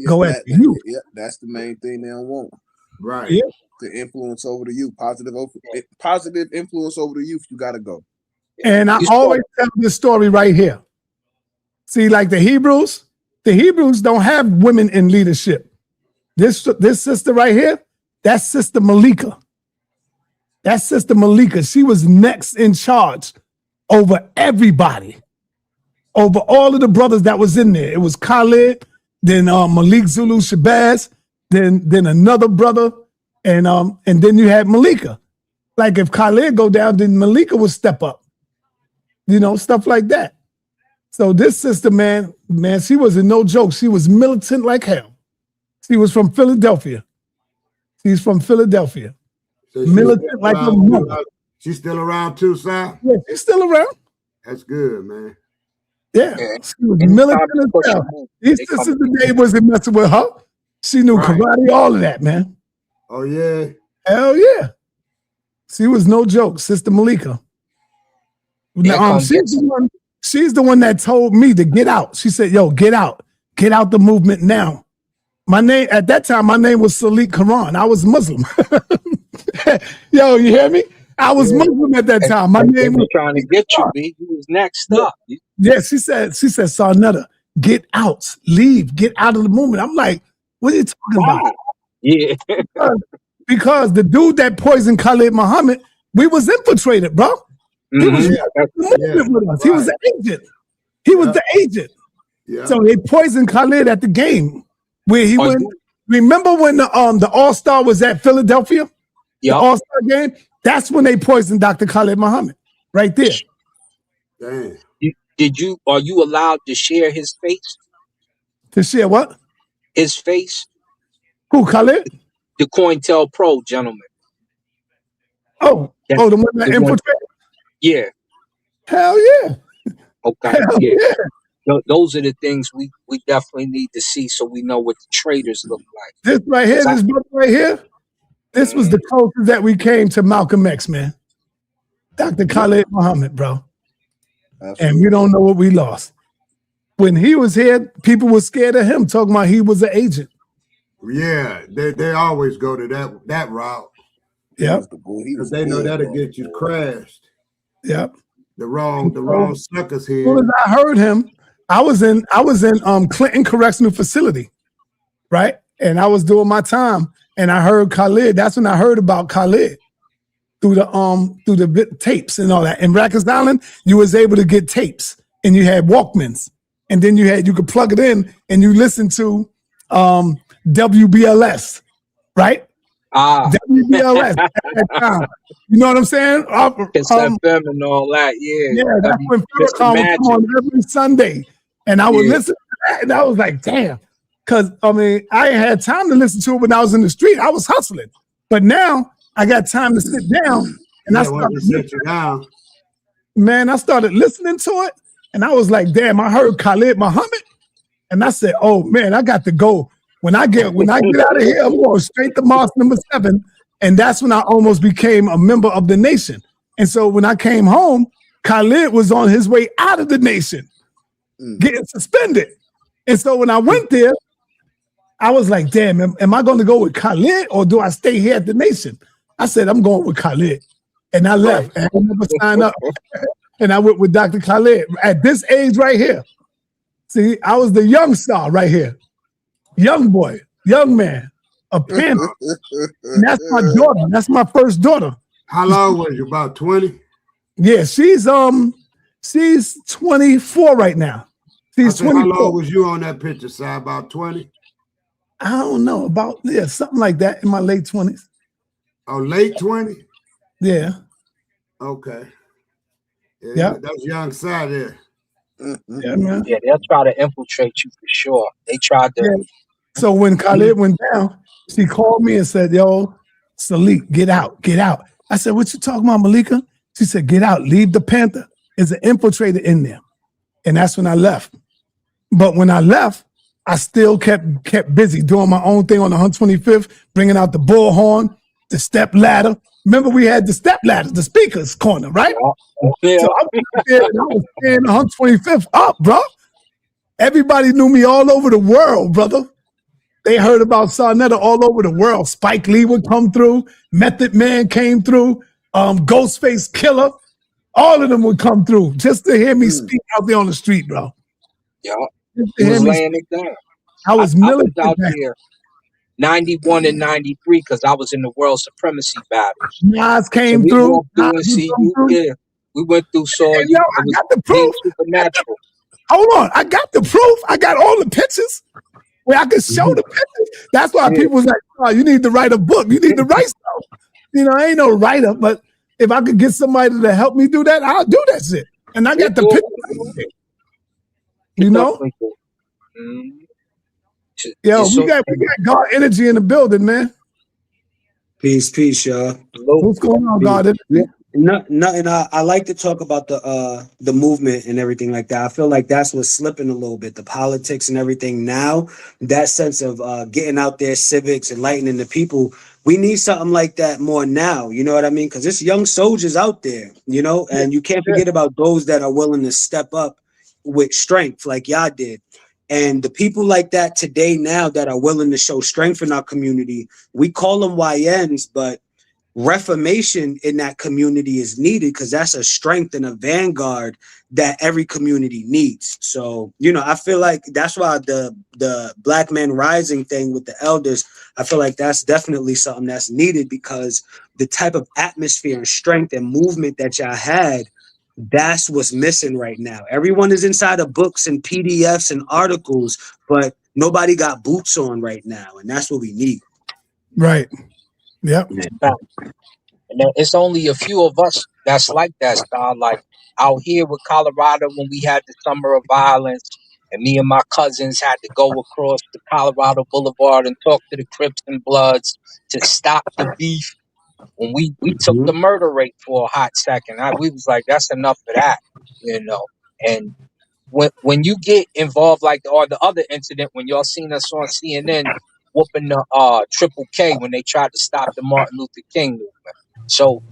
go after you. Yeah, that's the main thing they don't want. Right. Yeah. The influence over the youth, positive influence over the youth. You got to go. And I always tell this story right here. See, like the Hebrews don't have women in leadership. This sister right here, that's Sister Malika. That's Sister Malika. She was next in charge over everybody, over all of the brothers that was in there. It was Khalid, then Malik Zulu Shabazz, then another brother, and then you had Malika. Like if Khalid go down, then Malika would step up. Stuff like that. So this sister, man, she wasn't no joke. She was militant like hell. She was from Philadelphia. She's from Philadelphia. So militant like a mother. She's still around too, Si? Yeah, she's still around. That's good, man. Yeah, she was militant as hell. These sisters today wasn't messing with her. She knew karate, all of that, man. Oh, yeah? Hell yeah. She was no joke, Sister Malika. She's the one that told me to get out. She said, yo, get out. Get out the movement now. At that time, my name was Salik Quran. I was Muslim. Yo, you hear me? I was Muslim at that time. My name was trying to get you, B. You was next up. Yeah, she said, sa.neter, get out, leave, get out of the movement. I'm like, what are you talking about? Yeah. Because the dude that poisoned Khallad Muhammad, we was infiltrated, bro. He was with us. He was the agent. He was the agent. Yeah. So they poisoned Khalid at the game where he went. Remember when the All-Star was at Philadelphia? The All-Star game? That's when they poisoned Dr. Khallad Muhammad. Right there. Damn. Are you allowed to share his face? To share what? His face. Who, Khalid? The COINTELPRO gentleman. The one that infiltrated? Yeah. Hell yeah. Okay. Hell yeah. Those are the things we definitely need to see so we know what the traitors look like. This right here, this brother right here, this was the closest that we came to Malcolm X, man. Dr. Khallad Muhammad, bro. Absolutely. And we don't know what we lost. When he was here, people were scared of him, talking about he was an agent. Yeah, they always go to that route. Yep. Because they know that'll get you crashed. Yep. The wrong suckers here. As soon as I heard him, I was in Clinton Correctional Facility, right? And I was doing my time, and I heard Khalid. That's when I heard about Khalid through the tapes and all that. In Rikers Island, you was able to get tapes, and you had Walkmans, and then you could plug it in, and you listen to WBLS, right? WBLS at that time. You know what I'm saying? It's FM and all that, yeah. Yeah, that's when Farrakhan would come on every Sunday. And I would listen to that, and I was like, damn. Because, I ain't had time to listen to it when I was in the street. I was hustling. But now, I got time to sit down. And I started I started listening to it. And I was like, damn, I heard Khallad Muhammad. And I said, oh, man, I got to go. When I get out of here, I'm going straight to Mosque number 7. And that's when I almost became a member of the nation. And so when I came home, Khalid was on his way out of the nation, getting suspended. And so when I went there, I was like, damn, am I going to go with Khalid or do I stay here at the nation? I said, I'm going with Khalid. And I left. And I never signed up. And I went with Dr. Khalid at this age right here. See, I was the young star right here. Young boy, young man, a panther. And that's my daughter. That's my first daughter. How long was you? About 20? Yeah, she's 24 right now. She's 24. How long was you on that picture, Si? About 20? I don't know, something like that in my late 20s. Oh, late 20? Yeah. Okay. Yeah, that's young Si there. Yeah, man. Yeah, they'll try to infiltrate you for sure. They tried to. Yeah. So when Khalid went down, she called me and said, yo, Salik, get out, get out. I said, what you talking about, Malika? She said, get out, leave the Panther. There's an infiltrator in there. And that's when I left. But when I left, I still kept busy doing my own thing on the 125th, bringing out the bullhorn, the step ladder, remember we had the step ladder, the speakers corner, right? Yeah. So I was there and I was staying 125th up, bro. Everybody knew me all over the world, brother. They heard about sa.neter all over the world. Spike Lee would come through. Method Man came through. Ghostface Killer. All of them would come through just to hear me speak out there on the street, bro. Yeah. Just to He hear was me laying speak. it down. I was I was militant. out there 91 and 93 because I was in the world supremacy battles. Nas So came we through. walked through and Nas would see come you. through. Yeah. We went through, saw And you. yo, It I was got the being proof. supernatural. Hold on. I got the proof. I got all the pictures where I could show the pictures. That's why Yeah. people was like, oh, you need to write a book. You need to write stuff. You know, I ain't no writer, but if I could get somebody to help me do that, I'll do that shit. And I got the pictures. You know? Yo, we got God energy in the building, man. Peace, y'all. What's going on, God energy? Nothing. I like to talk about the movement and everything like that. I feel like that's what's slipping a little bit, the politics and everything now. That sense of getting out there, civics, enlightening the people. We need something like that more now. You know what I mean? Because there's young soldiers out there, you know, and you can't forget about those that are willing to step up with strength, like y'all did. And the people like that today now that are willing to show strength in our community, we call them YNs, but reformation in that community is needed because that's a strength and a vanguard that every community needs. So, you know, I feel like that's why the Black Men Rising thing with the elders, I feel like that's definitely something that's needed because the type of atmosphere and strength and movement that y'all had, that's what's missing right now. Everyone is inside of books and PDFs and articles, but nobody got boots on right now, and that's what we need. Right. Yep. And it's only a few of us that's like that style. Like out here with Colorado when we had the summer of violence and me and my cousins had to go across the Colorado Boulevard and talk to the Crips and Bloods to stop the beef. When we took the murder rate for a hot second, we was like, that's enough of that, you know. And when you get involved like the other incident when y'all seen us on CNN whooping the Triple K when they tried to stop the Martin Luther King movement. So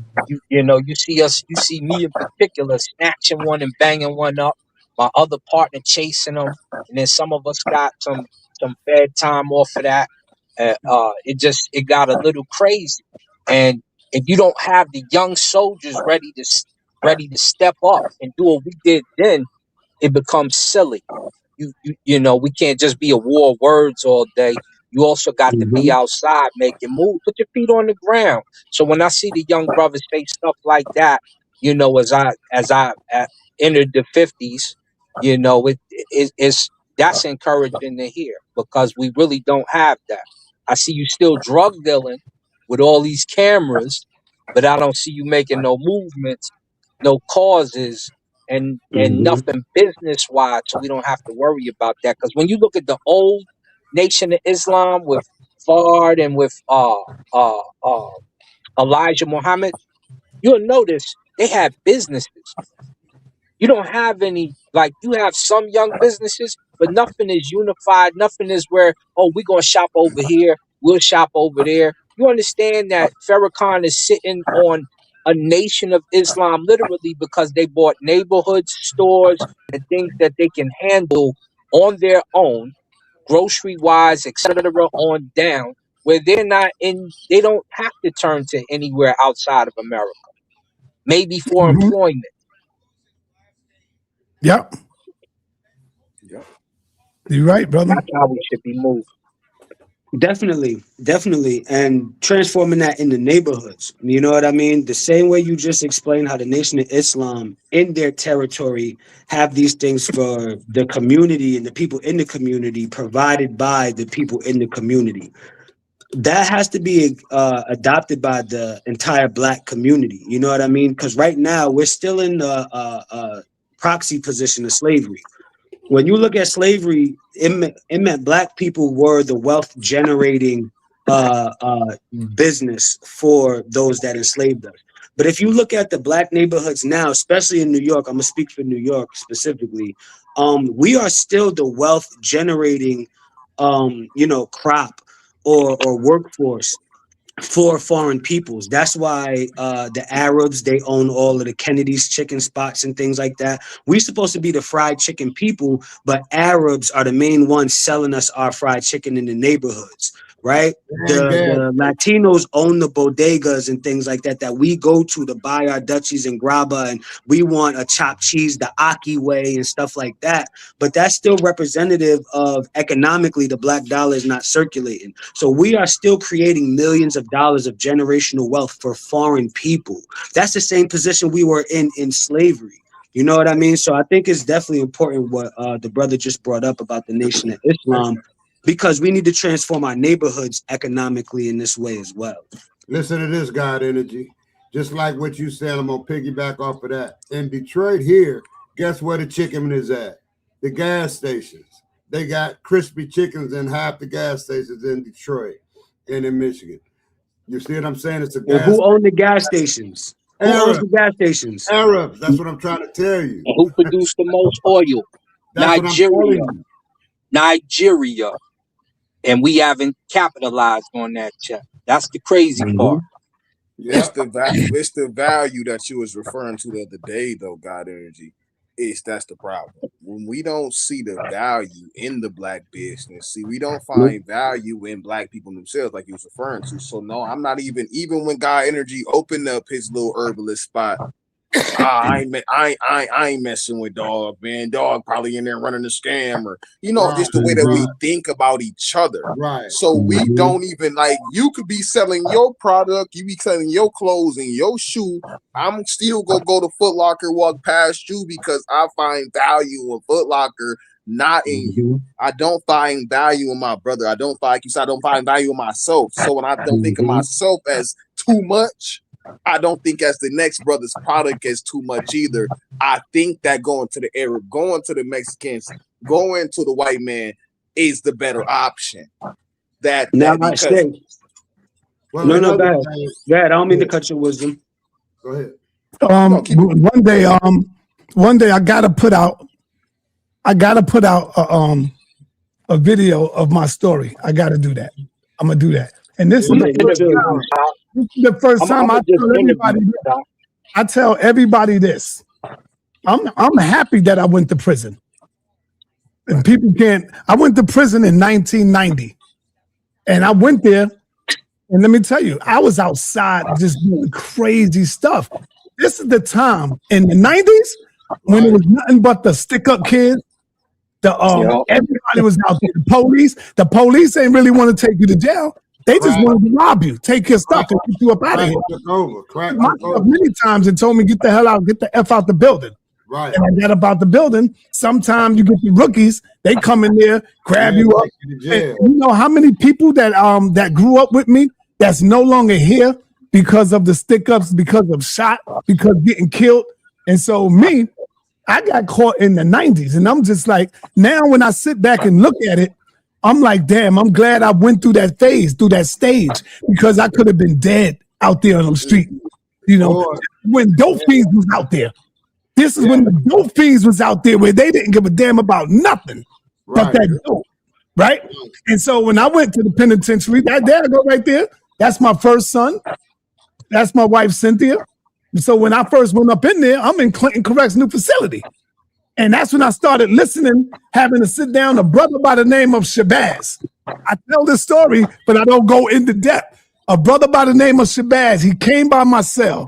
you know, you see me in particular snatching one and banging one up, my other partner chasing them, and then some of us got some bad time off of that. It got a little crazy, and if you don't have the young soldiers ready to step up and do what we did then, it becomes silly. You know, we can't just be a war of words all day. You also got to be outside making moves. Put your feet on the ground. So when I see the young brothers say stuff like that, you know, as I entered the 50s, you know, it's that's encouraging to hear because we really don't have that. I see you still drug dealing with all these cameras, but I don't see you making no movements, no causes, and nothing business wise, so we don't have to worry about that. Because when you look at the old Nation of Islam with Fard and with Elijah Muhammad, you'll notice they had businesses. You don't have any, like, you have some young businesses, but nothing is unified. Nothing is where, oh, we're going to shop over here, we'll shop over there. You understand that Farrakhan is sitting on a Nation of Islam literally because they bought neighborhoods, stores, and things that they can handle on their own, grocery wise, etc., on down, where they don't have to turn to anywhere outside of America, maybe for employment. Yep. You're right, brother. That's how we should be moving. Definitely, and transforming that in the neighborhoods. You know what I mean? The same way you just explained how the Nation of Islam in their territory have these things for the community and the people in the community provided by the people in the community. That has to be adopted by the entire Black community. You know what I mean? Because right now we're still in the proxy position of slavery. When you look at slavery, it meant Black people were the wealth generating business for those that enslaved us. But if you look at the Black neighborhoods now, especially in New York, I'm gonna speak for New York specifically. We are still the wealth generating, crop or workforce for foreign peoples. That's why the Arabs, they own all of the Kennedy's chicken spots and things like that. We're supposed to be the fried chicken people, but Arabs are the main ones selling us our fried chicken in the neighborhoods, right? The Latinos own the bodegas and things like that we we go to buy our Dutchies and grabba, and we want a chopped cheese the Aki way and stuff like that. But that's still representative of economically the black dollar is not circulating. So we are still creating millions of dollars of generational wealth for foreign people. That's the same position we were in slavery. You know what I mean? So I think it's definitely important what the brother just brought up about the Nation of Islam, because we need to transform our neighborhoods economically in this way as well. Listen to this, God Energy. Just like what you said, I'm going to piggyback off of that. In Detroit here, guess where the chicken is at? The gas stations. They got crispy chickens in half the gas stations in Detroit and in Michigan. You see what I'm saying? It's a gas. Who own the gas stations? Who owns the gas stations? Arabs. That's what I'm trying to tell you. And who produced the most oil? Nigeria. And we haven't capitalized on that check. That's the crazy part. Yeah. It's the value that you was referring to the other day, though, God Energy. That's the problem. When we don't see the value in the black business, we don't find value in black people themselves, like you was referring to. So no, I'm not even when God Energy opened up his little herbalist spot. I ain't messing with Dog, man. Dog probably in there running a scam, or just the way that we think about each other. Right. So we don't even you could be selling your product, you be selling your clothes and your shoe. I'm still gonna go to Foot Locker, walk past you because I find value in Foot Locker, not in you. I don't find value in my brother. I don't find value in myself. So when I don't think of myself as too much, I don't think as the next brother's product is too much either. I think that going to the Arab, going to the Mexicans, going to the white man is the better option. Go ahead. I don't mean to cut your wisdom. Go ahead. One day I gotta put out a video of my story. I gotta do that. I'm gonna do that. And this is the first time I tell everybody this. I'm happy that I went to prison. And people can't. I went to prison in 1990. And I went there, and let me tell you, I was outside just doing crazy stuff. This is the time in the 90s when it was nothing but the stick-up kids. Everybody was out there. The police ain't really want to take you to jail. They just wanted to rob you, take your stuff, and get you up out of here. Many times and told me, get the hell out, get the F out the building. Right. And I got about the building. Sometimes you get the rookies, they come in there, grab you up. And you know how many people that grew up with me that's no longer here because of the stick-ups, because of shot, because getting killed. And so I got caught in the 90s. And I'm just like, now when I sit back and look at it, I'm like, damn, I'm glad I went through that phase, through that stage, because I could have been dead out there on the street. When dope fiends was out there. This is when the dope fiends was out there where they didn't give a damn about nothing but that dope, right? And so when I went to the penitentiary, there I go right there. That's my first son. That's my wife, Cynthia. So when I first went up in there, I'm in Clinton Correctional Facility. And that's when I started listening, having to sit down, a brother by the name of Shabazz. I tell this story, but I don't go into depth. A brother by the name of Shabazz, he came by my cell.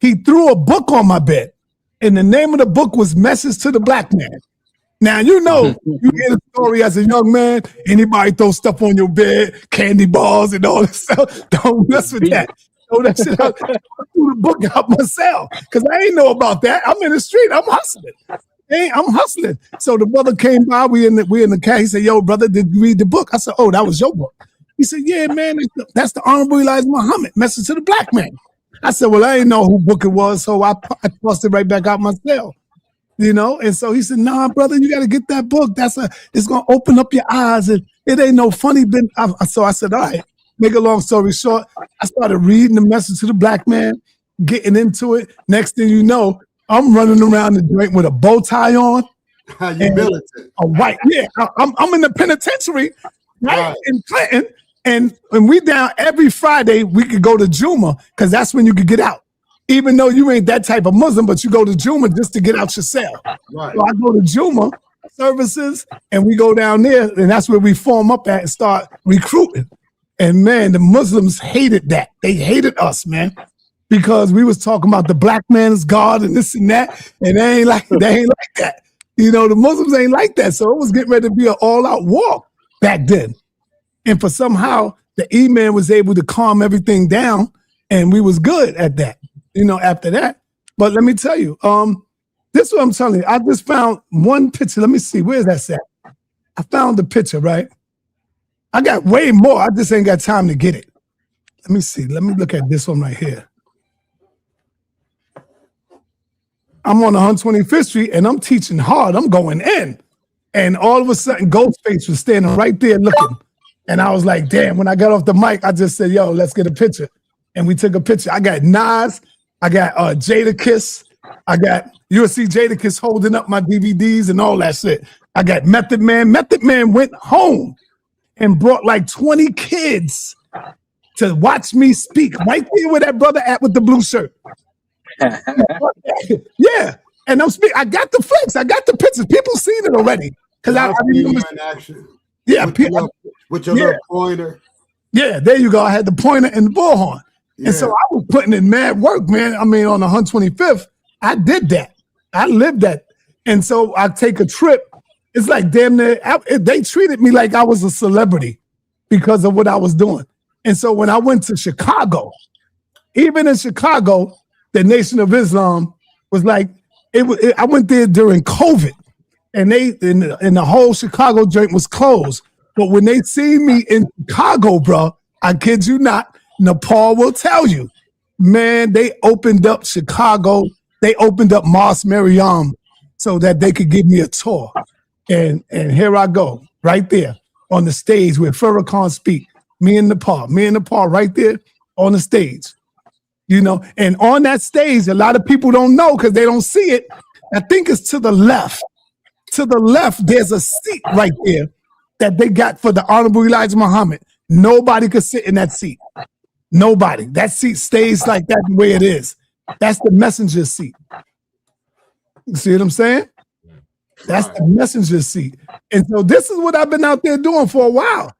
He threw a book on my bed. And the name of the book was Message to the Black Man. Now, you hear the story as a young man, anybody throw stuff on your bed, candy bars and all this stuff. Don't mess with that. Throw that shit out. I threw the book out myself because I ain't know about that. I'm in the street. I'm hustling. I'm hustling. So the brother came by. We in the car. He said, "Yo, brother, did you read the book?" I said, "Oh, that was your book." He said, "Yeah, man, that's the Honorable Elijah Muhammad, Message to the Black Man." I said, "Well, I didn't know who book it was, so I tossed it right back out myself." And so he said, "Nah, brother, you got to get that book. It's gonna open up your eyes, and it ain't no funny." So I said, "All right." Make a long story short, I started reading the Message to the Black Man, getting into it. Next thing you know, I'm running around the joint with a bow tie on. You militant. I'm in the penitentiary, right, in Clinton, And we down every Friday, we could go to Juma because that's when you could get out. Even though you ain't that type of Muslim, but you go to Juma just to get out your cell. Right. So I go to Juma services and we go down there and that's where we form up at and start recruiting. And man, the Muslims hated that. They hated us, man, because we was talking about the black man's God and this and that. And they ain't like that. You know, the Muslims ain't like that. So it was getting ready to be an all-out war back then. And for somehow the E-man was able to calm everything down and we was good at that, you know, after that. But let me tell you, this is what I'm telling you. I just found one picture. Let me see. Where's that at? I found the picture, right? I got way more. I just ain't got time to get it. Let me see. Let me look at this one right here. I'm on 125th Street and I'm teaching hard. I'm going in. And all of a sudden, Ghostface was standing right there looking. And I was like, damn, when I got off the mic, I just said, yo, let's get a picture. And we took a picture. I got Nas. I got Jadakiss. You'll see Jadakiss holding up my DVDs and all that shit. I got Method Man. Method Man went home and brought like 20 kids to watch me speak right there where that brother at with the blue shirt. Yeah. And I'm speaking. I got the flicks. I got the pictures. People seen it already. Because I remember in action. Yeah, with your little pointer. Yeah, there you go. I had the pointer and the bullhorn. Yeah. And so I was putting in mad work, man. I mean, on the 125th, I did that. I lived that. And so I take a trip. It's like damn near, they treated me like I was a celebrity because of what I was doing. And so when I went to Chicago, even in Chicago, the Nation of Islam was like, I went there during COVID and the whole Chicago joint was closed. But when they see me in Chicago, bro, I kid you not, Nepal will tell you, man, they opened up Chicago. They opened up Mos Mariam so that they could give me a tour. And here I go, right there on the stage where Farrakhan speak. Me and Nepal right there on the stage. You know, and on that stage, a lot of people don't know because they don't see it. I think it's to the left. To the left, there's a seat right there that they got for the Honorable Elijah Muhammad. Nobody could sit in that seat. Nobody. That seat stays like that the way it is. That's the messenger seat. You see what I'm saying? That's the messenger seat. And so this is what I've been out there doing for a while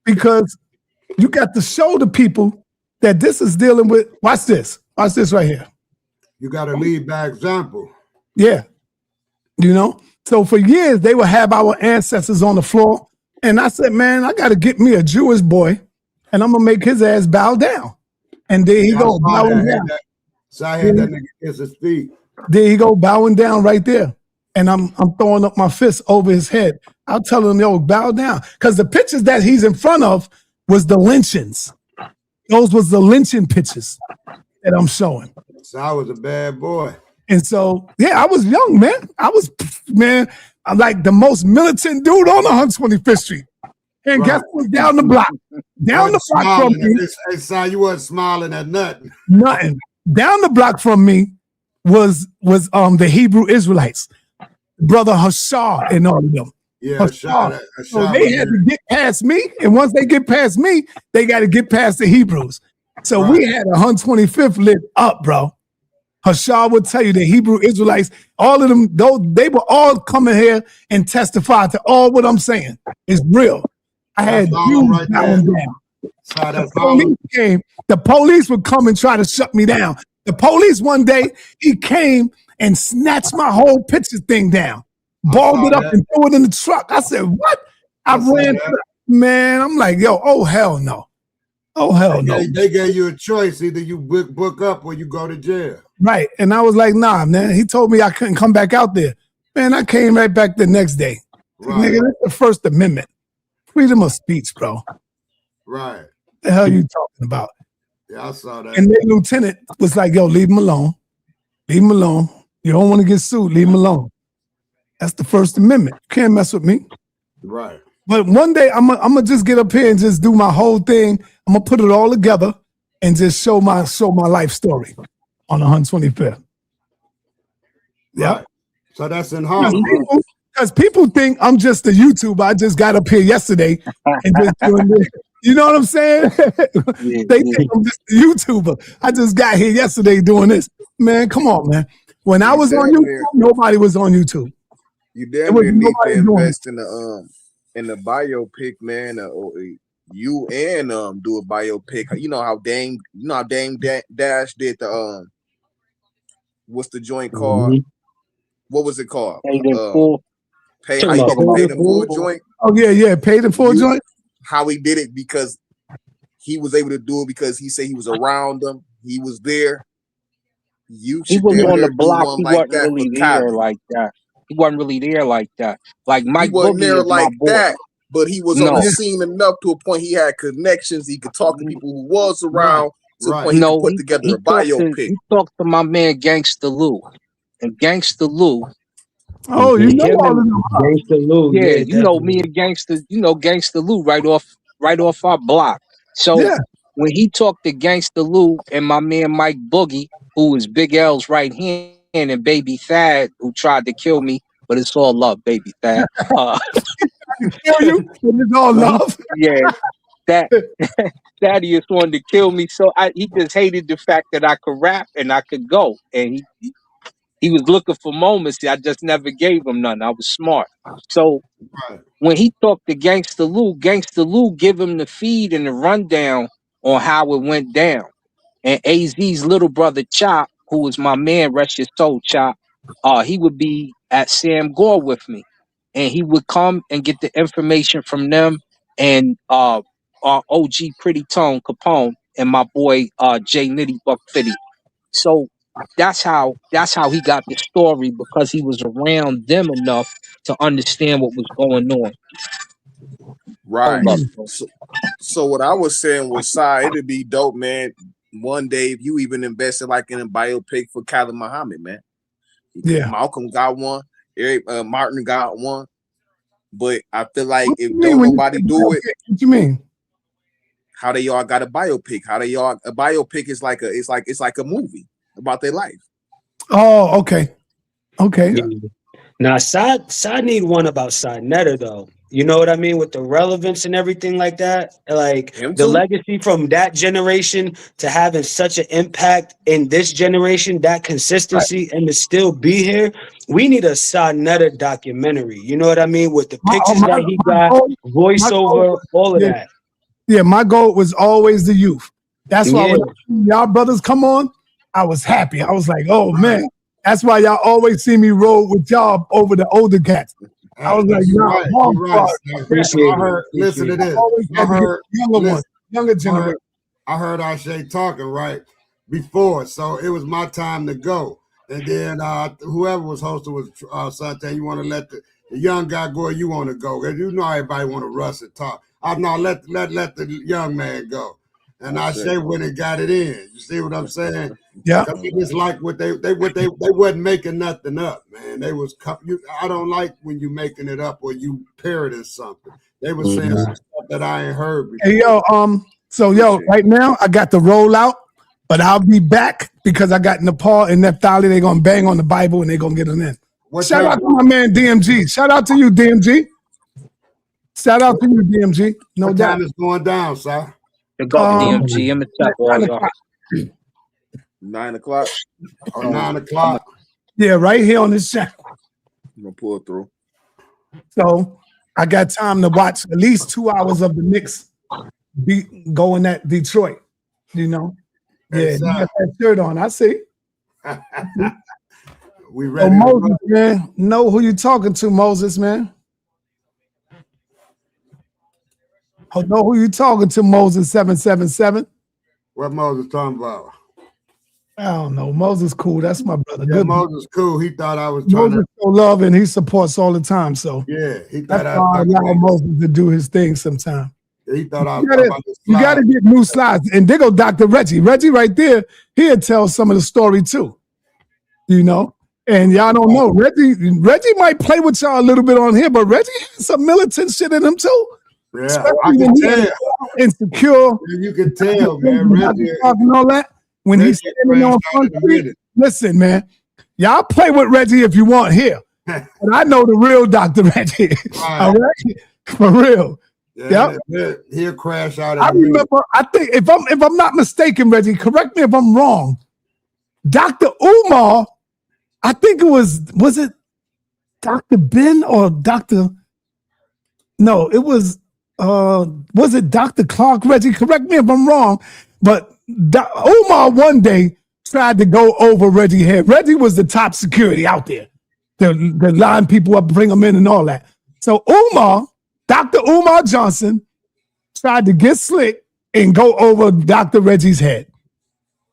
because you got to show the people that this is dealing with, watch this right here. You got to lead by example. Yeah. You know? So for years, they would have our ancestors on the floor. And I said, man, I got to get me a Jewish boy and I'm going to make his ass bow down. And there he go, bowing down. So I had that nigga kiss his feet. There he go, bowing down right there. And I'm throwing up my fist over his head. I'll tell him, yo, bow down. Because the pictures that he's in front of was the lynchings. Those was the lynching pictures that I'm showing. So I was a bad boy. And so, yeah, I was young, man. I'm like the most militant dude on 125th Street. And guess what's down the block? Down the block from me. Hey, son, you wasn't smiling at nothing. Nothing. Down the block from me was the Hebrew Israelites. Brother Hashar and all of them. Yeah, Hashar. So they had to get past me, and once they get past me, they got to get past the Hebrews. So we had 125th lit up, bro. Hashar would tell you the Hebrew Israelites, all of them, they were all coming here and testify to all what I'm saying. It's real. I had Jews right down. The police came. The police would come and try to shut me down. The police one day, he came and snatched my whole picture thing down, balled it up and threw it in the truck. I said, what? I ran, man, I'm like, yo, oh, hell no. Oh, hell no. They gave you a choice. Either you book up or you go to jail. Right. And I was like, nah, man. He told me I couldn't come back out there. Man, I came right back the next day. Right. Nigga, that's the First Amendment. Freedom of speech, bro. Right. The hell you talking about? Yeah, I saw that. And the lieutenant was like, yo, leave him alone. Leave him alone. You don't want to get sued. Leave him alone. That's the First Amendment. You can't mess with me. Right. But one day I'm gonna just get up here and just do my whole thing. I'm gonna put it all together and just show my life story on 125th. Yeah. Right. So that's in Harlem. Because people think I'm just a YouTuber. I just got up here yesterday and just doing this. You know what I'm saying? They think I'm just a YouTuber. I just got here yesterday doing this. Man, come on, man. When I was on YouTube, nobody was on YouTube. You damn near need to invest in the biopic, man. You and do a biopic. You know how Dame Dash did the what's the joint called? What was it called? Paid in full. Paid in full joint. Oh yeah, paid in full joint. How he did it because he was able to do it because he said he was around them. He was there. He was on the block. He wasn't really there like that. He wasn't really there like that. Like Mike wasn't Boogie there is like my boy. that, but he was on the scene enough to a point he had connections. He could talk to people who was around to a point he could put together a biopic. He talked to my man Gangsta Lou. And Gangsta Lou. Oh, you know all of them. Gangsta Lou. Yeah, you know me and Gangsta, Gangsta Lou right off our block. So when he talked to Gangsta Lou and my man Mike Boogie, who is Big L's right hand, and Baby Thad, who tried to kill me, but it's all love, Baby Thad. Kill you? It's all love. Yeah, Thaddeus wanted to kill me, so he just hated the fact that I could rap and I could go, and he was looking for moments. I just never gave him none. I was smart. So when he talked to Gangsta Lou give him the feed and the rundown on how it went down. And AZ's little brother Chop, who was my man, rest his soul, Chop, he would be at Sam Gore with me. And he would come and get the information from them and our OG Pretty Tone Capone and my boy Jay Nitty Buck Fitty. So that's how he got the story, because he was around them enough to understand what was going on. Right. So what I was saying was, it'd be dope, man. One day if you even invested like in a biopic for Khallad Muhammad, man. Yeah. Malcolm got one. Eric Martin got one. But I feel like if nobody do it, what you mean? How they all got a biopic? A biopic is like a movie about their life. Oh, okay. Yeah. Now, Sa need one about sa.neter though. You know what I mean? With the relevance and everything like that. Like the legacy from that generation to having such an impact in this generation, that consistency and to still be here. We need a sa.neter documentary. You know what I mean? With the pictures that he got, voiceover, all of that. Yeah, my goal was always the youth. That's why when y'all brothers come on, I was happy. I was like, oh man. That's why y'all always see me roll with y'all over the older cats. I was like, listen to this. Younger generation. I heard Ashay talking right before, so it was my time to go. And then whoever was hosting was Sanchez. You want to let the young guy go, or you want to go? Because you know everybody want to rush and talk. I'm not let the young man go. And Ashay went and got it in. You see what I'm saying? Yeah. It's like what they wasn't making nothing up, man. They was I don't like when you making it up or you parroting something. They were saying some stuff that I ain't heard before. Hey right now I got the rollout, but I'll be back because I got Nepal and Naphtali. They're gonna bang on the Bible and they're gonna get it in. Shout out to my man DMG. Shout out to you, DMG. Shout out to you, DMG. No doubt. Time is going down, sir. DMG, I'm a 9 o'clock. 9 o'clock. Yeah, right here on this channel. I'm gonna pull through. So I got time to watch at least 2 hours of the Knicks going at Detroit. You know, you got that shirt on. I see. We ready? Moses, man, know who you talking to, Moses, man. Know who you talking to, Moses 777. What Moses talking about? I don't know. Moses cool. That's my brother. Yeah, good Moses cool. He thought I was trying Moses show love and he supports all the time. So yeah, he thought that's why I allow Moses to do his thing sometime. Yeah, he thought I was you got to get new slides. And there go Dr. Reggie. Reggie right there, he'll tell some of the story too. You know? And y'all don't know. Reggie might play with y'all a little bit on here, but Reggie has some militant shit in him too. Yeah, especially I can tell. Insecure. Yeah, you can tell, man. Reggie, talking all that. When he's standing on front street, listen, man. Y'all play with Reggie if you want here. But I know the real Dr. Reggie. All right? For real. Yeah, he'll crash out. I remember. I think if I'm not mistaken, Reggie, correct me if I'm wrong. Dr. Umar, I think it was it Dr. Ben or Dr. No, it was it Dr. Clark, Reggie? Correct me if I'm wrong, but Umar one day tried to go over Reggie's head. Reggie was the top security out there. The line people up, bring them in and all that. So Dr. Umar Johnson tried to get slick and go over Dr. Reggie's head.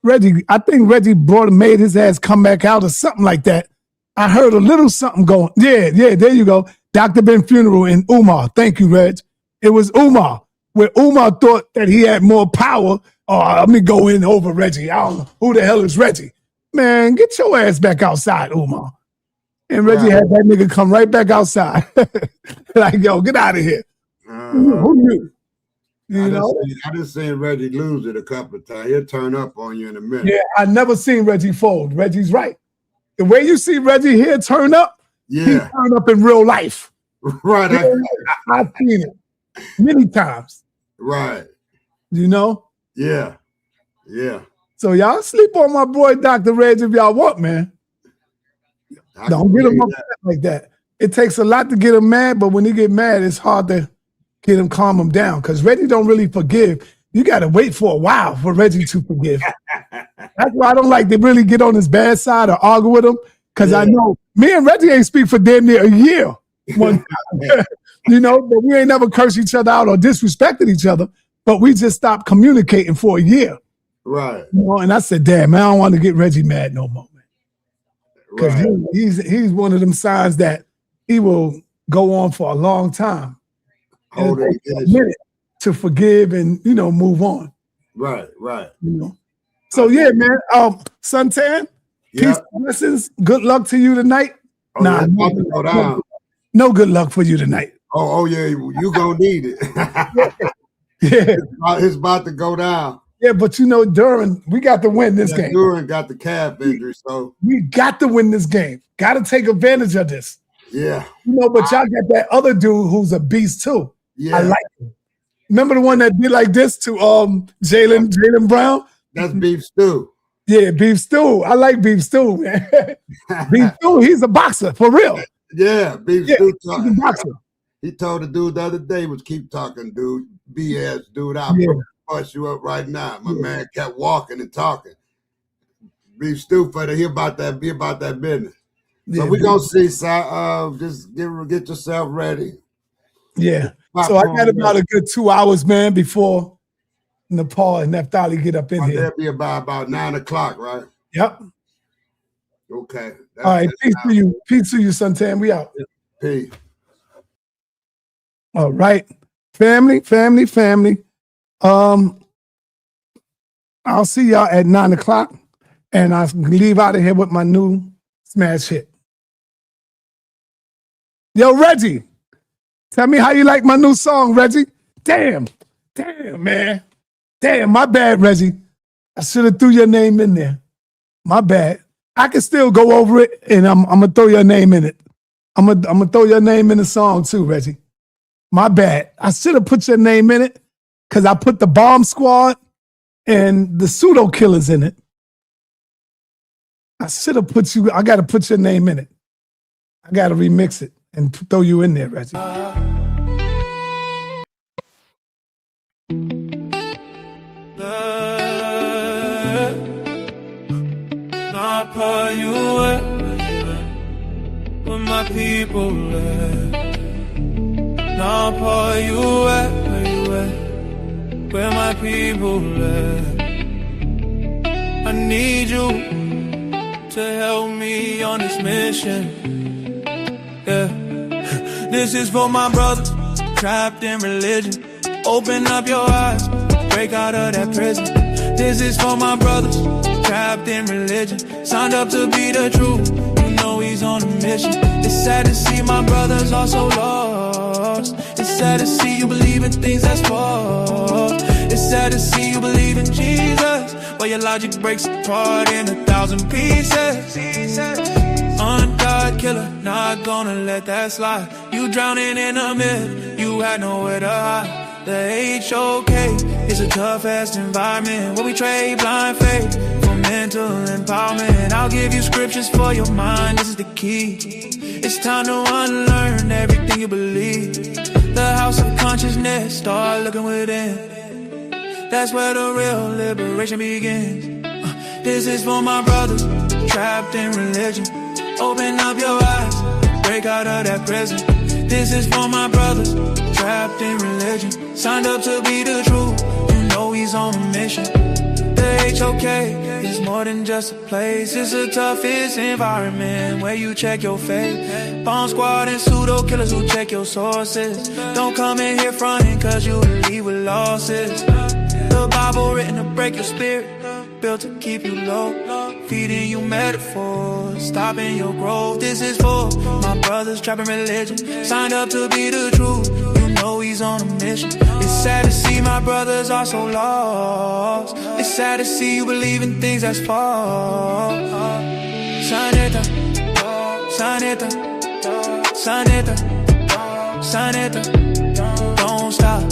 I think Reggie made his ass come back out or something like that. I heard a little something going. Yeah, there you go. Dr. Ben funeral in Umar. Thank you, Reg. It was Umar, where Umar thought that he had more power. Oh, let me go in over Reggie. I don't know who the hell is Reggie. Man, get your ass back outside, Umar. And Reggie had that nigga come right back outside. Like, yo, get out of here. Who knew? I just seen Reggie lose it a couple of times. He'll turn up on you in a minute. Yeah, I never seen Reggie fold. Reggie's right. The way you see Reggie here turn up, he turned up in real life. Right. I've seen it many times. Right. You know? Yeah. So y'all sleep on my boy Dr. Reg if y'all want, man. Don't get him upset like that. It takes a lot to get him mad, but when he get mad, it's hard to get him, calm him down. Because Reggie don't really forgive. You got to wait for a while for Reggie to forgive. That's why I don't like to really get on his bad side or argue with him. Because I know me and Reggie ain't speak for damn near a year. One time. You know, but we ain't never cursed each other out or disrespected each other. But we just stopped communicating for a year. Right. You know, and I said, damn, man, I don't want to get Reggie mad no more. Because he's one of them signs that he will go on for a long time. And it takes a minute to forgive and, you know, move on. Right. You know. So yeah, man. Suntan, peace, blessings. Good luck to you tonight. No good luck for you tonight. Oh yeah, you gonna need it. Yeah. It's about to go down. Yeah, but you know, we got to win this game. Duran got the calf injury, so we got to win this game. Got to take advantage of this. Yeah. You know, but y'all got that other dude who's a beast too. Yeah. I like him. Remember the one that did like this to Jalen Brown? That's Beef Stew. Yeah, Beef Stew. I like Beef Stew, man. Beef Stew, he's a boxer, for real. Yeah, Beef Stew. He's a boxer. He told the dude the other day, was keep talking, dude. BS, dude. I'll bust you up right now. My man kept walking and talking. Beef Stew, he about that business. So we're going to see, just get yourself ready. Yeah. So I got about a good 2 hours, man, before Nepal and Naphtali get up in here. That'll be about 9 o'clock, right? Yep. Okay. All right. Peace to you. Peace to you, Suntan. We out. Peace. All right. Family. I'll see y'all at 9 o'clock, and I'll leave out of here with my new smash hit. Yo, Reggie. Tell me how you like my new song, Reggie. Damn, man. Damn, my bad, Reggie. I should have threw your name in there. My bad. I can still go over it, and I'm gonna throw your name in it. I'm gonna throw your name in the song too, Reggie. My bad. I should have put your name in it because I put the Bomb Squad and the Pseudo Killers in it. I should have I got to put your name in it. I got to remix it and throw you in there, Reggie. Napah, you where my people at? Napah, you where my people at? I need you to help me on this mission. Yeah, this is for my brothers trapped in religion. Open up your eyes, break out of that prison. This is for my brothers trapped in religion, signed up to be the truth. You know he's on a mission. It's sad to see my brothers are so lost. It's sad to see you believe in things that's false. It's sad to see you believe in Jesus, but your logic breaks apart in 1,000 pieces. Uncut killer, not gonna let that slide. You drowning in a myth, you you had nowhere to hide. The HOK is a tough-ass environment where we trade blind faith for mental empowerment. I'll give you scriptures for your mind, this is the key. It's time to unlearn everything you believe. The house of consciousness, start looking within. That's where the real liberation begins. This is for my brothers trapped in religion. Open up your eyes, break out of that prison. This is for my brothers trapped in religion. Signed up to be the truth, you know he's on a mission. The HOK is more than just a place. It's the toughest environment where you check your faith. Bomb squad and pseudo killers who check your sources. Don't come in here fronting cause you leave with losses. The Bible written to break your spirit, built to keep you low, feeding you metaphors, stopping your growth. This is for my brothers trapped in religion. Signed up to be the truth, you know he's on a mission. It's sad to see my brothers are so lost. It's sad to see you believe in things that's false. sa.neter, sa.neter, sa.neter, sa.neter. Don't stop,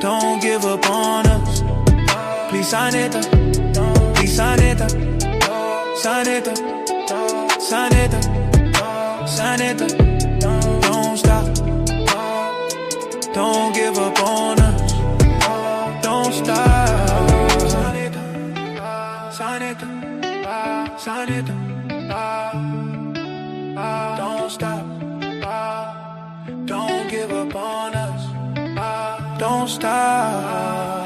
don't give up on us. Please sa.neter, please sa.neter, sa.neter, sa.neter, sa.neter. Don't stop, don't give up on us. Don't stop. sa.neter, sa.neter, sa.neter. Don't stop, don't give up on us. Don't stop.